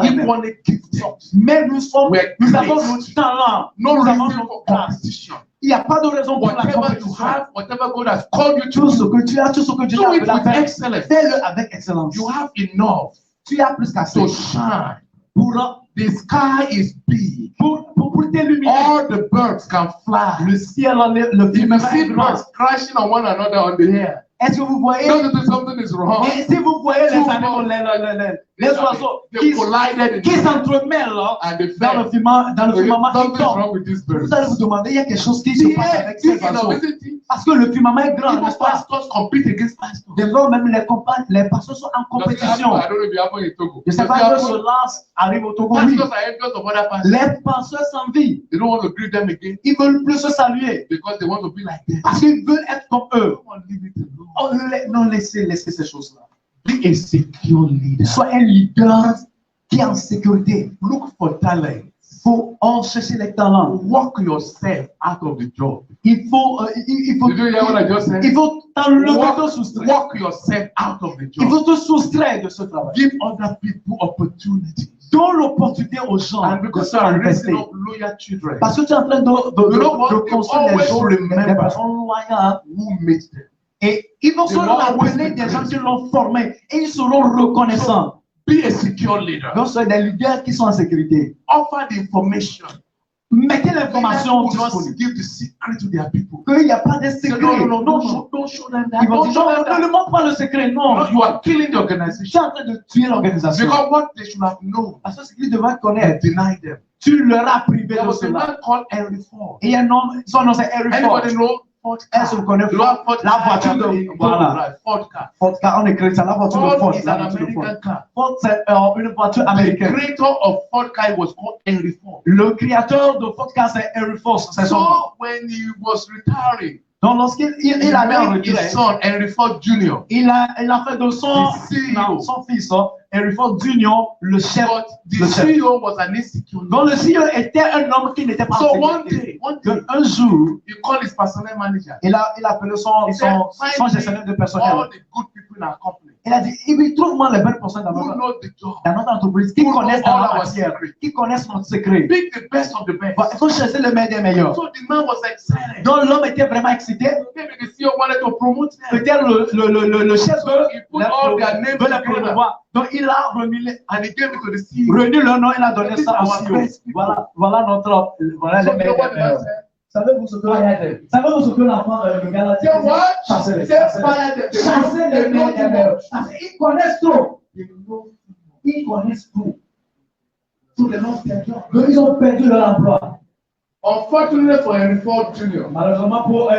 equally gifted. Mais nous avons notre talent. No reason for competition. Il n'y a pas de raison pour la compétition. Whatever God has called you to, tout ce que tu as, tout ce que Dieu t'a appelé à faire, fais-le avec excellence. You have enough. Tu as plus qu'à to shine. Pour the sky is big. Pour t'illuminer. All the birds can fly. Le ciel, le you see birds crashing on one another on the air. Est-ce que vous voyez? Don't something is wrong. Et si vous voyez les animaux, les oiseaux qui s'entremêlent dans le firmament, Something's wrong with this bird. vous allez vous demander, il y a quelque chose qui se passe avec ces oiseaux. Parce que le firmament est grand, n'est-ce pas? Devant même les pasteurs sont en compétition. Je ne sais pas si cela arrive au Togo. Oui. Les pasteurs s'envient. Ils ne veulent plus se saluer. Parce qu'ils veulent être comme eux. Oh, non, laissez ces choses-là. Be a secure leader. Sois un leader qui est en sécurité. Look for talent. Il faut chercher les talents. Work yourself out of the job. Il faut t'enlever, te soustraire. Work yourself out of the Il job. faut te soustraire de ce travail. Give other people opportunities. Donne l'opportunité aux gens And de because se you are manifester. raising up loyal children, Parce que tu es en train de construire des gens, des personnes loyales. who made them? Et ils vont se rappeler des gens qui l'ont formé. Et ils seront reconnaissants. Be a secure leader. Donc, ce sont des leaders qui sont en sécurité. Offer the information. Mettez l'information disponible. Give the secret to their people. Qu'il n'y a pas de secret. No, don't show them that. Ils vont Don't dire, show non, them ne that. le montre pas le secret. Non. No, you are killing the Tu organization. es en train de tuer l'organisation. Because what they should have known, Parce que ce qu'ils devaient they connaître, denied them. tu leur as privé There de was a cela. man called Henry Ford. Et il y a un homme, son nom c'est Henry Ford. Anybody know Ford car? Est-ce que vous connaissez You know Ford la car? voiture de voilà. Ford car. Ford car, on écrit ça, la voiture de Ford Ford. is La an voiture de Ford. American car. Ford, c'est une voiture The américaine. creator of Ford car was called Henry Ford. Le créateur de Ford car, c'est Henry Ford. C'est son nom. So when he was retiring, Donc, lorsqu'il he allait en made his retraite, son Henry Ford Jr. il a fait de son fils, Henry Ford Jr., le chef. But the CEO was an insecure. Donc, le CEO était un homme qui n'était pas So en one sécurité. day, Donc, un jour, he called his personnel manager. il a appelé son gestionnaire de personnel. All the good people in our company Il a dit, trouve-moi les bonnes personnes dans who notre, know the job, dans notre entreprise qui Who know connaissent all dans la our matière, secrets. qui connaissent notre secret. pick the best of the best. Il faut chercher le meilleur des meilleurs. So the man was excited. Donc, l'homme était vraiment excité. Maybe the CEO wanted to promote them. Peut-être le chef He put all their names veut les together promouvoir. Donc, il a remis and he gave it to the CEO. le nom, il a donné These ça are au our CEO. best people. Voilà notre, voilà So les you know meilleurs what des the man meilleurs. said? Savez-vous ce que l'enfant, le gars a dit? Say what? Chassez les Say fire them. Chassez les meilleurs des meilleurs. Parce qu'ils connaissent trop. Ils connaissent tout. Tous les noms perdus. Donc, ils ont perdu leur emploi. Unfortunately for Henry Ford Jr., Malheureusement pour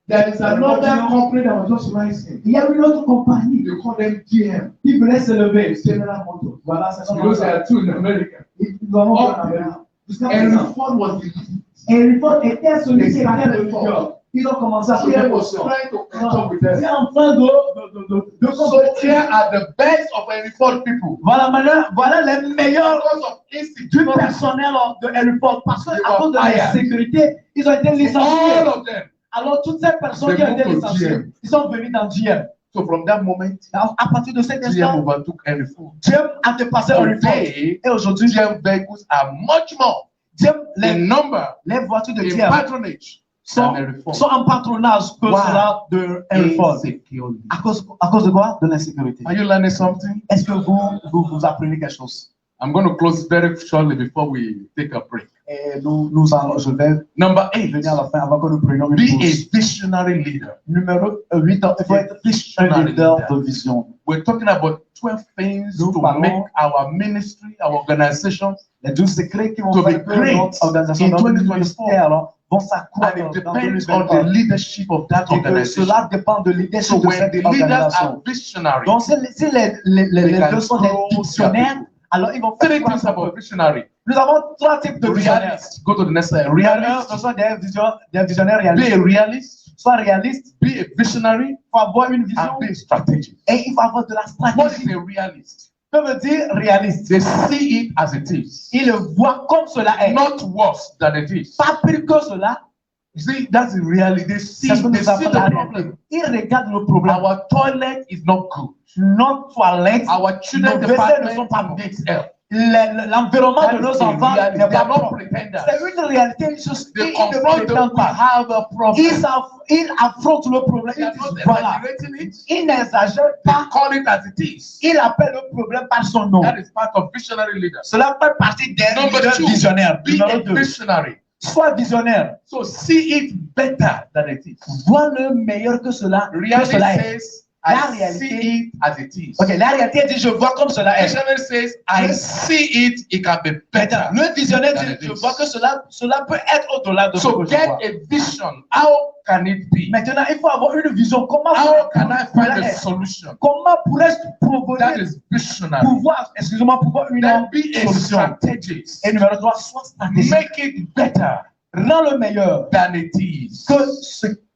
there is another company that was just rising. il y a une autre compagnie They call them GM. qui voulait se lever. General Motors. Voilà, c'est son Because there are two in America. Nous avons vu en Amérique. Jusqu'à Henry présent. Ford was the lead. Henry Ford était celui qui était le leader. Ils ont commencé à se GM faire was trying to catch up with them. C'est en train de So here are the best of Henry Ford people. Voilà les meilleurs Because of du institutional personnel de Henry Ford. Parce qu'à cause de la Fire. sécurité, ils ont été all licenciés. of them. Alors, toutes ces personnes qui ont été licenciées, ils sont venus dans GM. So from that moment, Alors, à partir de cet GM instant, overtook Henry Ford. GM a dépassé Henry Ford. Today, Et aujourd'hui, GM vehicles are much more GM, in number, les voitures de in GM patronage than Henry Ford. sont en patronage que Wow. cela de Henry Ford. Insecurely. À cause de quoi? De l'insécurité. Are you learning something? Est-ce que vous apprenez quelque chose? I'm going to close very shortly before we take a break. Et je vais Number 8, venir à la fin avant que nous prenions une be pause. a visionary leader. Numéro 8, il faut être un leader de vision. We're talking about 12 things Nous to parlons- make our ministry, our organization, Les 12 secrets qui vont To be faire que great notre organisation, in notre 2024. ministère vont s'accroître and it dans depends on the 2024. leadership of that Et que organization. cela dépend de leadership So de when cette the leaders are organisation. visionary, Donc, si les They can deux sont des grow visionnaires, alors ils vont faire three quoi? things about visionary. Nous avons 3 types de visionnaires. Realist. Go to the next slide. Ce Realist. sont des visionnaires Be réalistes. a realist. Soit réalistes, Be a visionary. il faut avoir une vision And be a strategist. et il faut avoir de la What is stratégie. a realist? Ça veut dire réaliste. They see it as it is, Il le voit comme cela est. not worse than it is. Pas pire que cela. You see, that's the reality. They see C'est ce que the nous appelons la réalité. problem. Il regarde le problème. Our toilet is not good. Notre toilette, Our children nos WC ne sont department pas needs help. l'environnement That de is nos the enfants reality. n'est They are pas not propre. pretenders. C'est une réalité, une chose They qu'ils ne confront that prétendent we pas. have a problem. Ils affrontent le problème. They Ils are not disent, voilà. exaggerating it. Ils n'exagèrent They pas. call it as it is. Ils appellent le problème par son nom. That is part of visionary leaders. Cela fait partie des Number leaders 2, visionnaires. be a Numéro 2. visionary. Sois visionnaire. So see it better than it is. Vois le meilleur que cela, Reality est. says, La I réalité, see it as it is. Ok, la réalité dit je vois comme cela est. Visionary says, I see it can be better. Le visionnaire than dit it je is. vois que cela peut être au-delà de ce So que je get vois. a vision. How can it be? Maintenant, il faut avoir une vision. Comment How can I find cela a est? solution? Comment pourrais-je That proposer is visionary. pouvoir une Then be a solution? strategist. Et numéro 3, sois stratégique. Make it better Rends le meilleur than it is. que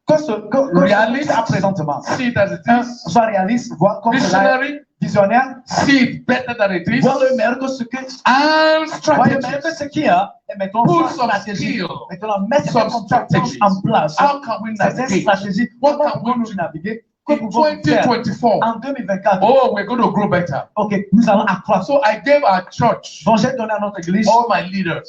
Realist, à présentement. see it as it Un, is. sois réaliste, vois comme cela est. Visionary, Visionnaire, see it better than it is. vois le meilleur que ce que And vois le meilleur que strategist. ce qu'il y a. Et maintenant, Put sois some stratégique. skill, Maintenant, mets some cette compétence strategies. en place. How can we Cette navigate? stratégie, What comment can we pouvons-nous do? naviguer? Que In pouvons-nous faire 2024, en 2024? oh, we're going to grow better. Ok, nous allons accroître. So I gave our church, Donc, j'ai donné à notre église, all my leaders,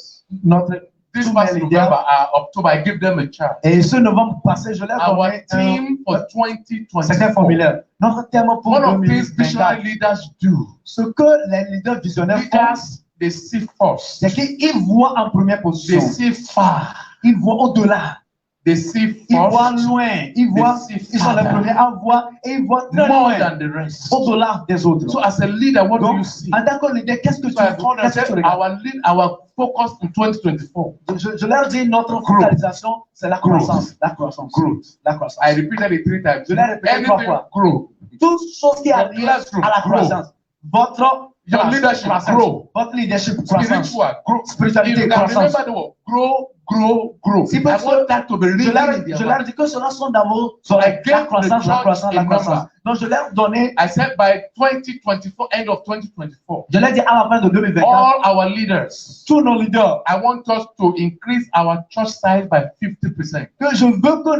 tous this mes past leaders. November, October, I gave them a charge. Et ce novembre passé, je leur ai Our donné team for c'était 2024. formulaire. Notre thème pour One of these 2024. visionary leaders do. Ce que les leaders visionnaires font, Leaders, they see first. c'est qu'ils voient en première They position. see far. Ils voient au-delà. They see Ils voient first. loin. Ils voient, see ils sont les farther. premiers à voir et ils voient très More loin. than the rest. Au-delà des autres. So as a leader, what do you Donc, see? en tant que leader, qu'est-ce que tu So I told them, qu'est-ce que tu regardes? our focus in 2024. Je leur dis notre focalisation, c'est la croissance. La croissance. Growth. La croissance. I repeated it 3 times. Je l'ai répété 3 Anything fois. grow. Toute chose qui est Your liée classroom, à la grow. croissance. Votre Your leadership, grow. Votre leadership croissance. Spiritual, grow. If Spiritualité you can croissance. remember the word, grow, grow, grow. Si I want that to be Je written leur, in their je leur mind. dis que cela sont dans vos So I la gave croissance, the la church croissance, a la croissance. number. Donc je leur donnais, I said by 2024, end of 2024, je leur dis à la fin de 2024, all our leaders, tous nos leaders, I want us to increase our church size by 50%. que je veux que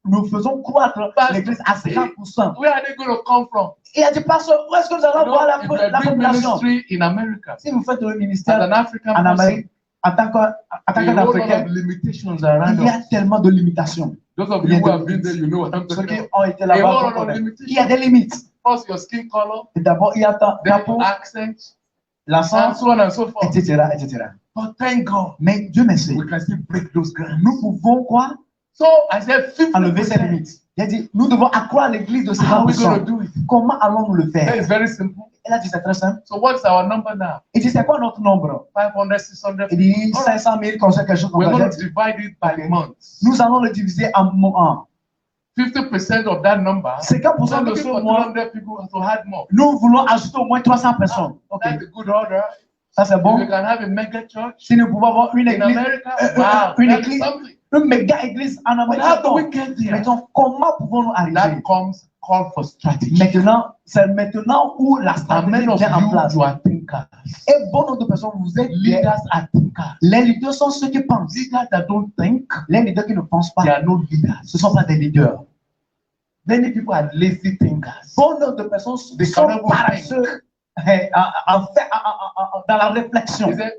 nous faisons croître l'église à 50%. Where are they going to come from? Il a dit, pasteur, où est-ce que nous You allons know, voir if you la are doing population? ministry in America, Si vous faites le as ministère an African en person, Amérique, en tant a whole lot qu'Africain, of limitations around il y a us. tellement de limitations. Those of you who have been there, you know what I'm Ceux talking qui about. ont été A là-bas, whole vont lot of connaître. limitations. Il y a des limites. First, your skin color, Et d'abord, il y a ta then peau, your accent, and l'encens, so on and so forth. etc., etc. But thank God, Mais Dieu merci. we can still break those grounds. Nous pouvons quoi? So I said Enlever ces 50%. limites. Il a dit, nous devons accroître l'église de How are we going 50%. to do it? Comment allons-nous le That faire? is very simple. Il a dit, c'est très simple. So what's our number now? Il dit, c'est quoi notre nombre? 500, 600. Il dit, 500 000, comme ça, quelque chose comme We're ça. going to divide it by Okay. months. Nous allons le diviser en mois. 50% of that number. 50% We're de looking ce for mois, 200 people to add more. nous voulons ajouter au moins 300 personnes. Ok, That's a good order. ça c'est If bon. we can have a mega church Si nous pouvons avoir une in église, America, euh, wow, une that is église, something. une méga église en But Amérique. how do we get there? Maintenant, comment pouvons-nous That arriver? comes call for strategy. Maintenant, c'est maintenant où la And stratégie many of vient en you, place. you are thinkers. Et bon nombre de personnes, vous êtes des- Leaders are thinkers. les leaders sont ceux qui pensent. Leaders that don't think, Les leaders qui ne pensent pas, they are no leaders. ce ne sont pas des leaders. Many people are lazy thinkers. Bon nombre de personnes They sont cannot paresseux dans la réflexion. He said,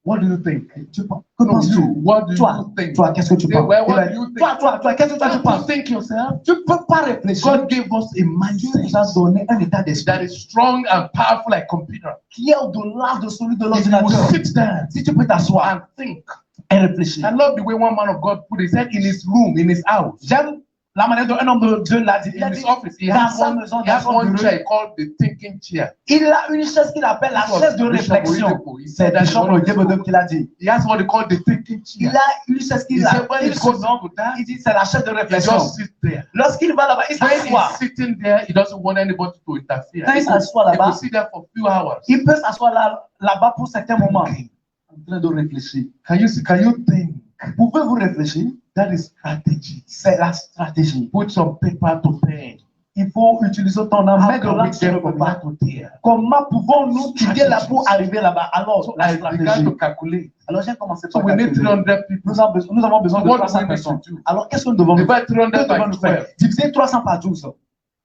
what do you think? Que No, penses-tu? you, what do Toi, you think? toi, qu'est-ce que tu Say, penses? well, Eh what ben, do you think? toi, qu'est-ce que toi tu You penses? think yourself. Tu ne peux pas réfléchir. God gave us a Dieu mindset nous a donné un état that d'esprit is strong and powerful like computer. qui est au-delà de celui de If you will l'ordinateur. sit down Si tu peux t'asseoir and think, et réfléchir. I love the way one man of God put his head in his room, in his house, J'aime la manière dont un homme de Dieu l'a dit. Il a in dit, his office. He dans has sa one, maison, he dans has son one bureau, chair called the thinking chair. il a une chaise qu'il appelle la This was chaise de Bishop réflexion. Oyedepo. He C'est said that Bishop one of his Oyedepo books. qui l'a dit. He has what they call the thinking Il chair. a une chaise He qu'il said when he appelle goes son nom. into that, Il dit c'est la chaise de he réflexion. just sits there. Lorsqu'il va là-bas, il When s'assoit. he's sitting there, he doesn't want anybody to interfere. Quand il He could, s'assoit he là-bas, could sit there for a few hours. il peut s'asseoir là-bas pour certains moments. En train de réfléchir. Can you think? Pouvez-vous réfléchir? That is strategy. C'est la stratégie. Put some paper to pen. Il faut utiliser ton âme. How Mettre de can we l'âme sur get le from papier. that to there? Comment pouvons-nous quitter là pour arriver là-bas? Alors, So la I began stratégie. to calculate. Alors, j'ai commencé So par we need calculer. 300 people. Nous avons besoin de What do 300 we need personnes. to do? Alors, qu'est-ce que nous devons faire? Divide 300 Que devons-nous by faire? 12. Diviser 300 par 12.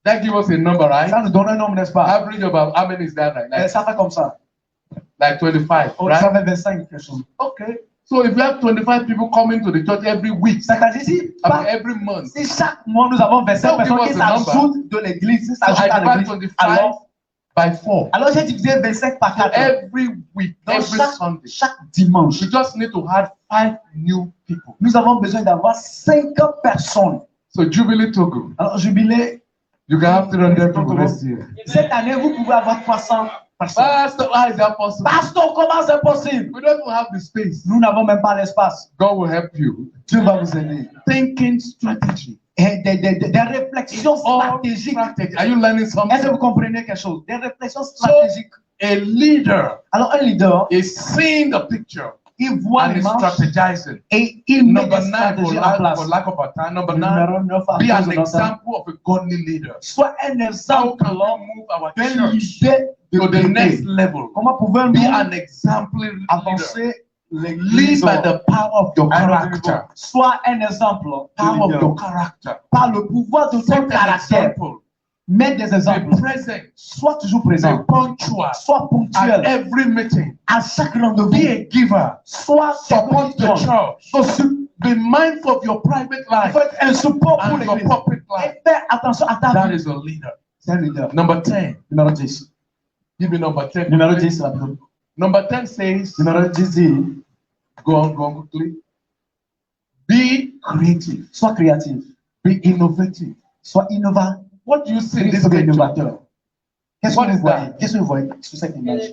That gives us a number, right? Ça nous donne un nombre, n'est-ce pas? Average about how many is that? Et ça fait comme ça. Like 25, Ça right? fait 25 quelque chose. Okay. So if you have 25 people coming to the church every week, C'est-à-dire, every month, si chaque mois nous avons 25 Don't personnes give qui us a number. s'ajoutent de l'église, qui so I s'ajoutent à divide l'église, 25 alors by 4. Alors j'ai divisé 25 par 4. Every week, Donc every Sunday, chaque dimanche, we just need to add 5 new people. nous avons besoin d'avoir 5 personnes. So Jubilee Togo, Alors Jubilé, you can have 300 people next year. cette année vous pouvez avoir 300 personnes. Pastor, how is that possible? Pasteur, comment c'est possible? We don't even have the space. Nous n'avons même pas l'espace. God will help you. Dieu va vous aider. Thinking strategy. Et des réflexions stratégiques. Are you learning something? Est-ce que vous comprenez quelque chose? Des réflexions stratégiques. A leader Alors un leader, is seeing the picture il voit and les is marches strategizing. et il met Number des 9, stratégies en place. for lack of a time. Number 9, Numéro 9, à be cause an de notre temps. example of a godly leader. Soit un How exemple can we move our d'un church leader to the de next vérité. level? Comment Be pouvons-nous an exemplary leader. avancer Lead l'église by the power of your character. Soit un exemple Power of de your leader. character. Par le pouvoir de ton Set an caractère. example. Mets des exemples. Be present. Sois toujours Be présent. punctual. Sois At ponctuel. every meeting. À chaque rendez-vous. Be a giver. Sois Support the church. church. Be mindful of your private life Faites un support pour and your l'église. public life. Et fais attention à ta That vie. is a leader. C'est un leader. Number 10. Numéro 10. Give me number 10. Numéro 10, rapidement. Number 10 says, Numéro 10 dit, go on quickly. Be creative. sois créatif. Be innovative. Sois innovant. What do you see in this Sois picture? innovateur. Qu'est-ce What que is vous voyez? that? Qu'est-ce que vous voyez sur cette image?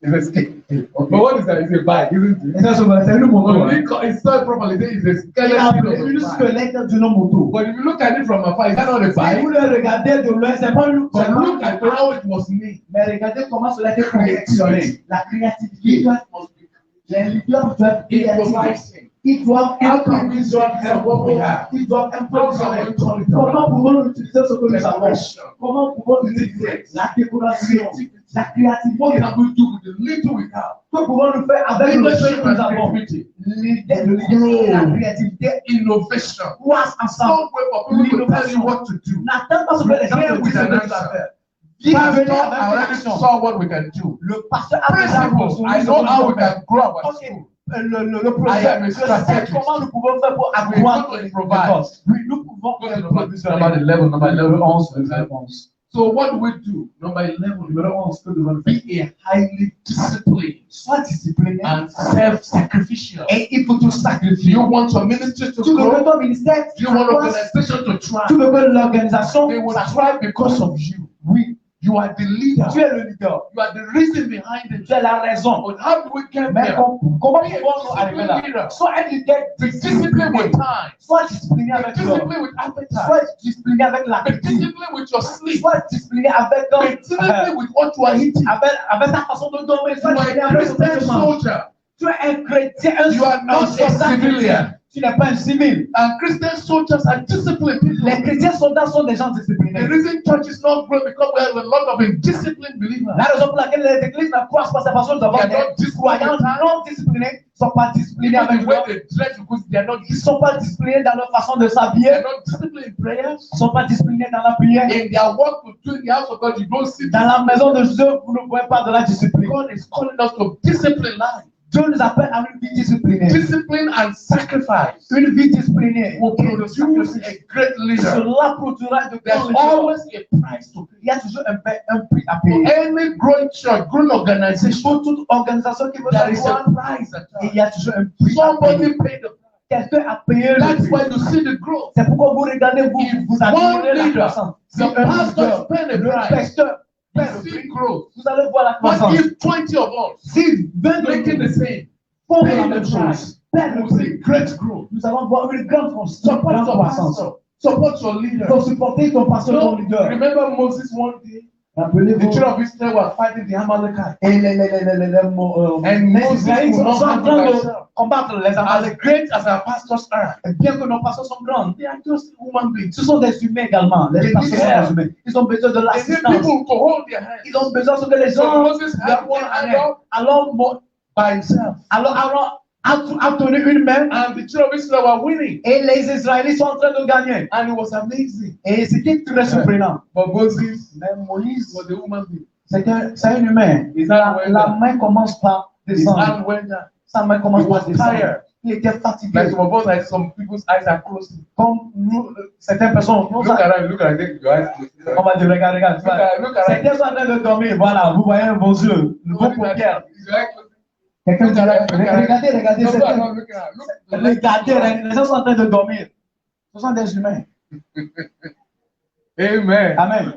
It's a stick. But what is that? It's a bag, isn't it? C'est une moto. It's not properly. It's a Il a skeleton of une a bag. squelette d'une moto. But if you look at it from afar, is that not a Si bag? vous le regardez de loin, c'est pas une But look at how it was made. Mais regardez comment cela a été confectionné. La créativité. Les leaders doivent être créatifs. Improvising. Ils doivent How can we do it from what we have? Ils doivent How can improviser. we turn it Comment around? pouvons-nous utiliser ce que nous avons? Decoration. Comment pouvons-nous utiliser la décoration, la What créativité? can we do with the little we have? Que pouvons-nous faire avec le peu Leadership que nous and avons? creativity. Le leadership, la créativité, Innovation. croissent ensemble. Don't wait for people to tell you what to do. N'attends pas ce que les gens te disent ce que tu dois faire. Viens Pastor, venir I avec already l'action. saw what we can do. Le pasteur a déjà Principles, construit I ce know que nous how we devons faire. can grow our Ok, school. le I projet, am a je sais strategist. comment nous pouvons faire pour We accroître want to les improvise. forces. Oui, nous pouvons Go faire to le number 11, number 11. So what do we do? Number 11, Numéro 11, que devons-nous faire? be a highly disciplined Sois discipliné and self-sacrificial. et il faut tout Do sacrifier. you want your ministry to Tu veux que grow? ton ministère Do you want croisse? organization to Tu thrive? veux que l'organisation They will s'accroisse? thrive because of you. Oui, You are the leader. tu es le leader. You are the reason behind it. Tu as la raison. But how do we get Mais there? comment pouvons-nous arriver là? Sois un leader Be disciplined with time. Sois discipliné Be avec l'heure. disciplined with appetite. Sois discipliné avec Be l'appétit. disciplined with your sleep. Sois discipliné avec Be disciplined with what you are eating. avec ta façon de dormir. You Sois are discipliné a avec ce que Christian tu manges. soldier. Tu es un chrétien, un You are not a soldat civilian. chrétien. Tu n'es pas un civil. And Christian soldiers are disciplined people. Les chrétiens soldats sont des gens The disciplinés. reason church is not growing because we have a lot of indisciplined believers. La raison pour laquelle les églises ne croissent pas, c'est parce que nous avons They are not des croyants non disciplinés, ne sont pas disciplinés avec The way Dieu. they dress because they are not Ils ne sont pas disciplinés dans leur façon de they s'habiller. are not disciplined in prayers. Ils ne sont pas disciplinés dans la prière. In their work to do in the house of God, you don't see Dans la maison de Dieu, vous ne voyez pas de la discipline. God is calling us to discipline life. Dieu nous appelle à une vie disciplinée. Discipline and sacrifice Une vie disciplinée will produce a great leader. Cela produira de There's grands leaders. always a price to pay. Il y a toujours un prix à For payer. any growing church, growing organization, Pour toute organisation qui veut there is a savoir, price il attached. y a toujours un prix à Somebody payer. paid the price. Quelqu'un a payé le That's prix. why you see the growth. C'est pourquoi vous regardez, vous, If vous one admirez la leader, croissance. Si the un pastor leader, spend a le price, pasteur you paie le see prix, growth. vous allez voir la But croissance. if 20 of us Si 20 making the same, font pay la the même chose, price, paient le you see prix, great growth. nous allons voir une grande croissance. Support Grande your croissance. pastor. Support your Il leader. faut supporter ton pasteur, ton No, leader. remember Moses one day, the Rappelez-vous. children of Israel were fighting the Amalekites. Et les Moses Israélites could not sont en handle train de themselves. combattre les As Amalek. great as our pastors are, Bien que nos pasteurs sont grands, they are just human beings. ce sont des humains également. Les They pasteurs need sont help. des humains. Ils ont besoin de They need l'assistance. people to hold their hands. Ils ont besoin que les So gens Moses had one hand up alors by himself. Aaron a tenu une main And the children of Israel were winning. et les Israélites sont en train de gagner. And it was amazing. Et c'était très surprenant. But Moses Mais Moïse, was a human being. c'est un humain. His hand went La down. main commence par His descendre. hand went down. Sa main He commence par was descendre. tired. Il était fatigué. Like some of us, like some people's eyes are closed. Comme nous, certaines personnes, Look at your eyes closed. on va dire, regarde. Certains sont en train de dormir, voilà, vous voyez vos yeux, vos paupières. Quelqu'un dit, regardez, les gens sont en train de dormir. Ce sont des humains. Amen. Amen.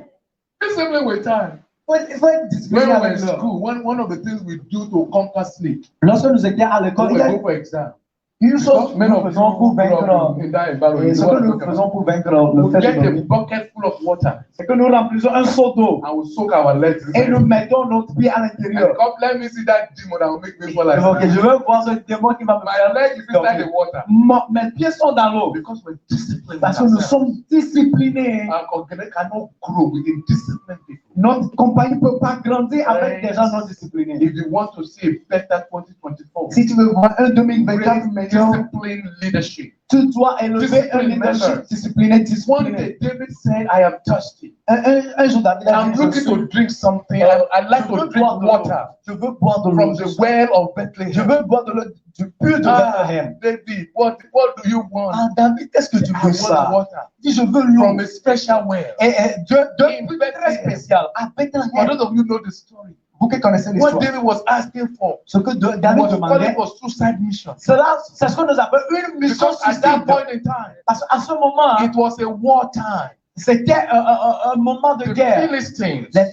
The same way with time. When we were in school, one of the things we do to conquer sleep, lorsque nous étions à l'école, we go for exam. Une chose que nous faisons pour vaincre, et ce que nous faisons pour vaincre le fait get a de bucket full of water c'est que nous remplissons un seau d'eau and we soak our legs et inside. nous mettons notre pied à l'intérieur. Come, let me see that demon that will make me fall Ok, asleep. je veux voir ce démon qui va me My faire leg is inside the water Mes pieds sont dans l'eau because we're disciplined. parce que nous sommes disciplinés. Our congregation cannot grow with indisciplined people. Notre compagnie ne peut pas grandir avec des gens non disciplinés. If you want to see a better 2024, Si tu veux voir un 2024 meilleur, disciplined leadership. tu dois élever un leadership discipliné. One day David said, I am thirsty. Un jour, David a I'm dit, looking to drink something. I'd like to drink water Je veux boire de from l'eau. the well of Bethlehem. Je veux boire de l'eau du puits de Bethléem. David, what do you want? Ah, David, qu'est-ce que tu I veux want ça? water Dis, je veux l'eau. from a special well. Et In de très Bethlehem. spécial. À For Bethléem. those of you who know the story, Vous qui connaissez what l'histoire. David was asking for Ce que David was demandait, calling for suicide mission. cela, c'est ce que nous appelons une mission Because at that suicide. point in time, Parce qu'à ce moment, it was a war time. c'était un moment de The guerre. Philistines, Les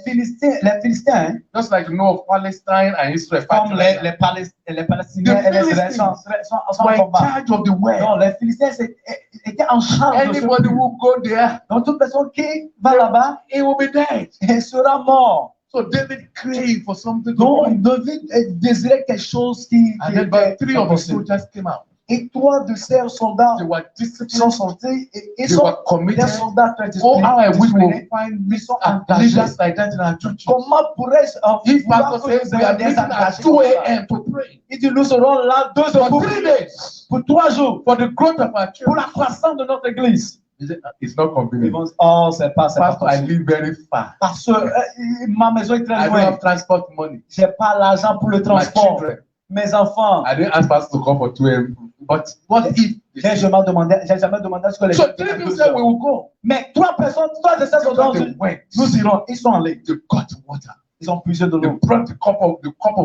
Philistins, just like you know of Palestine and Israel, comme les Palestiniens et les Israéliens sont en were in combat. charge of the well. Non, les Philistins étaient en charge de ce Anybody puits. who go there, Donc, toute personne qui va là-bas, he will be dead. elle sera mort. So David craved for something to Donc, drink. David désirait quelque chose qui And then était about 3 of the impossible. soldiers came out. Et toi, de ces soldats They were sont disciplined. sortis et ils They sont were des committed. soldats très Oh, how I wish we disciplinés. would find Ils sont leaders engagés. like that in our churches. Comment pourrais-je If vouloir pastor que says nous we are ayons des meeting at engagés 2 comme ça? a.m. to pray Il dit, nous serons là 2 heures for 3 days pour 3 jours for the growth of our church. pour la croissance de notre église. It's not Ils convenient. vont dire, oh, c'est pas Pastor, I possible. live very far. Parce que ma maison est I très don't loin. have transport money. Je n'ai pas l'argent pour le My transport. children. Mes enfants. I didn't ask Pastor to come for 2 a.m. But what if? J'ai jamais demandé à ce que les So gens 3 viennent à people 2 said heures. we will go. Mais 3 personnes, 3 de ces soldats, They went. nous irons. Ils sont allés. They got water. Ils ont puisé de They l'eau. brought the cup of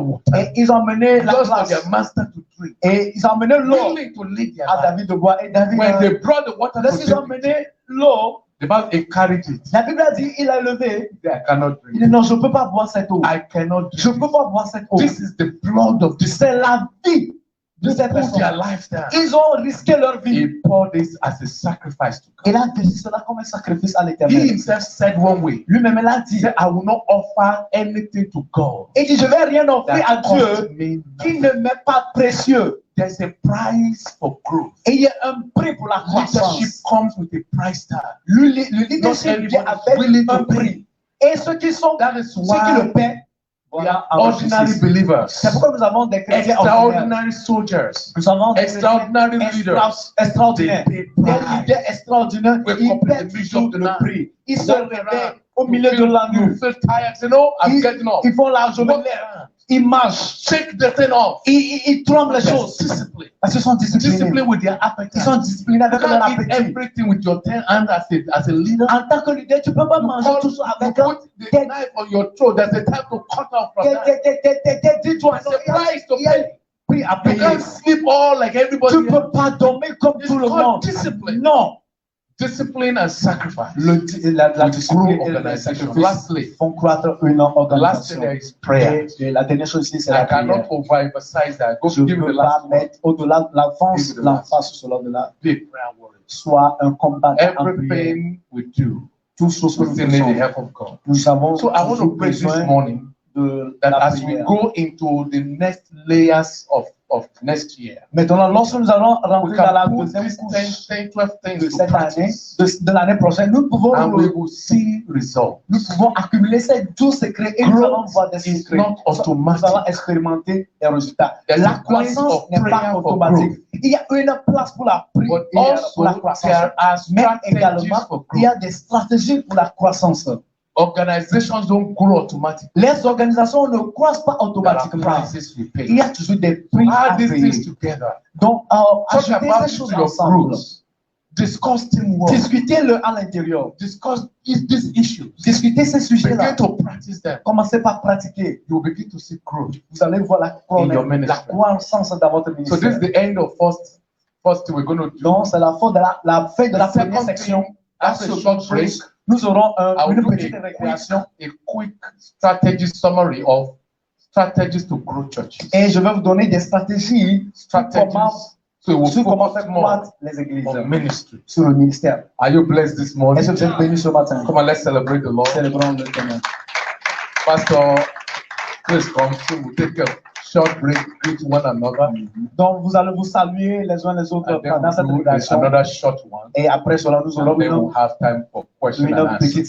water. Et ils ont emmené la Just for place. their master to drink. Et ils ont emmené l'eau Willing to lead their à life. David de boire. Et David, When they brought the water to lorsqu'ils ont David, emmené l'eau, the Bible he carried it. la Bible a dit, il a levé. He said, I cannot Il drink. dit, non, je ne peux pas boire cette eau. I cannot Je ne drink. peux pas boire cette eau. This is the blood of this. C'est la vie de They cette put personne. their lives down. Ils ont risqué leur vie. He poured this as a sacrifice to Il God. a dit cela comme un sacrifice à He l'Éternel. himself said one way. Lui-même, il a He dit, said, I will not offer anything to God il dit, je ne vais rien offrir à that cost Dieu me qui nothing. ne m'est pas précieux. There's a price for growth. Et il y a un prix pour la Leadership croissance. comes with a price tag. Le leadership vient avec un prix. Et ceux qui sont, That is ceux qui le why paient, we are voilà, ordinary believers, c'est pourquoi nous avons des chrétiens ordinaires. extraordinary soldiers, Nous avons des extraordinary chrétiens leaders. extraordinaires. They Des pay leaders price. extraordinaires. We Ils complete paient the mission toujours of the le night. prix. Ils se Walk réveillent around. au milieu de la You nuit. feel tired. Say, no, I'm getting off. Ils font la journée. Walk around. Ils marchent. Shake the thing off. Ils tremblent les They're choses. disciplined. Parce qu'ils sont disciplinés. Disciplined with their Ils appetite. sont disciplinés avec You leur can't eat appétit. everything with your 10 hands as a leader. En tant que leader, tu ne peux pas manger tout ça You avec un. put the knife on your throat. There's a time to cut off from that. Dis-toi, There's a price to il y a pay. un prix à You payer. can't sleep all like everybody Tu ne else. peux pas dormir comme It's tout le called monde. discipline. Non. Discipline and sacrifice. La Will discipline grow et le organization. sacrifice Lastly, font croître une the last thing organisation. there is prayer. Et la dernière chose ici, c'est I la cannot prière. overemphasize that. Go Je ne give me the peux pas last one. mettre au-delà de l'enfance, Give me the last l'emphase sur l'au-delà. Be a prayer warrior. Soit un combattant en prière. Everything we do, Tout ce que we nous still need the faisons, help of God. nous avons So I want to toujours pray this besoin morning de that la as we prière. go into the next layers of next year, Maintenant, lorsque nous allons we rentrer dans la can put deuxième these couche 10, 12 de things to cette année, practice, de l'année prochaine, nous pouvons see results. nous pouvons accumuler ces 12 secrets et nous allons Growth voir des is secrets. not Nous automatic. allons expérimenter des résultats. There's La a place croissance of n'est pas prayer for automatique. Il y a une place pour la But prière, pour la also croissance. there are Mais strategies également, for il y a growth. des stratégies pour la croissance. Organizations don't grow automatically. Les organisations ne croissent pas There are automatiquement. prices we Il pay. y a toujours des prix à Add these payer. things together. Donc, Talk ajoutez about ces it choses to your ensemble. groups. Discuss teamwork. Discutez-le à l'intérieur. Discuss these issues. Discutez ces sujets-là. Begin to practice them. Commencez par pratiquer. You will begin to see growth. Vous allez voir la In your ministry. croissance dans votre So this ministère. is the end of first thing we're going to do. Donc, c'est la fin de la fin de la The première second section. thing, after a short break, Nous aurons I will une do petite récréation a quick strategy summary of strategies to grow churches. et je vais vous donner des stratégies sur comment, Strategies. So we'll faire focus more croître les églises, on ministry. sur le ministère. Are you blessed this morning? Est-ce que vous êtes bénis ce matin? Come on, let's celebrate the Lord. Célébrons le Seigneur. Pastor, please come. So we'll take a short break, greet one another, Donc, vous allez vous saluer les uns les autres and then pendant cette we'll do récréation. another short one. Et après cela, nous And aurons then we'll have time for question une and answer. petite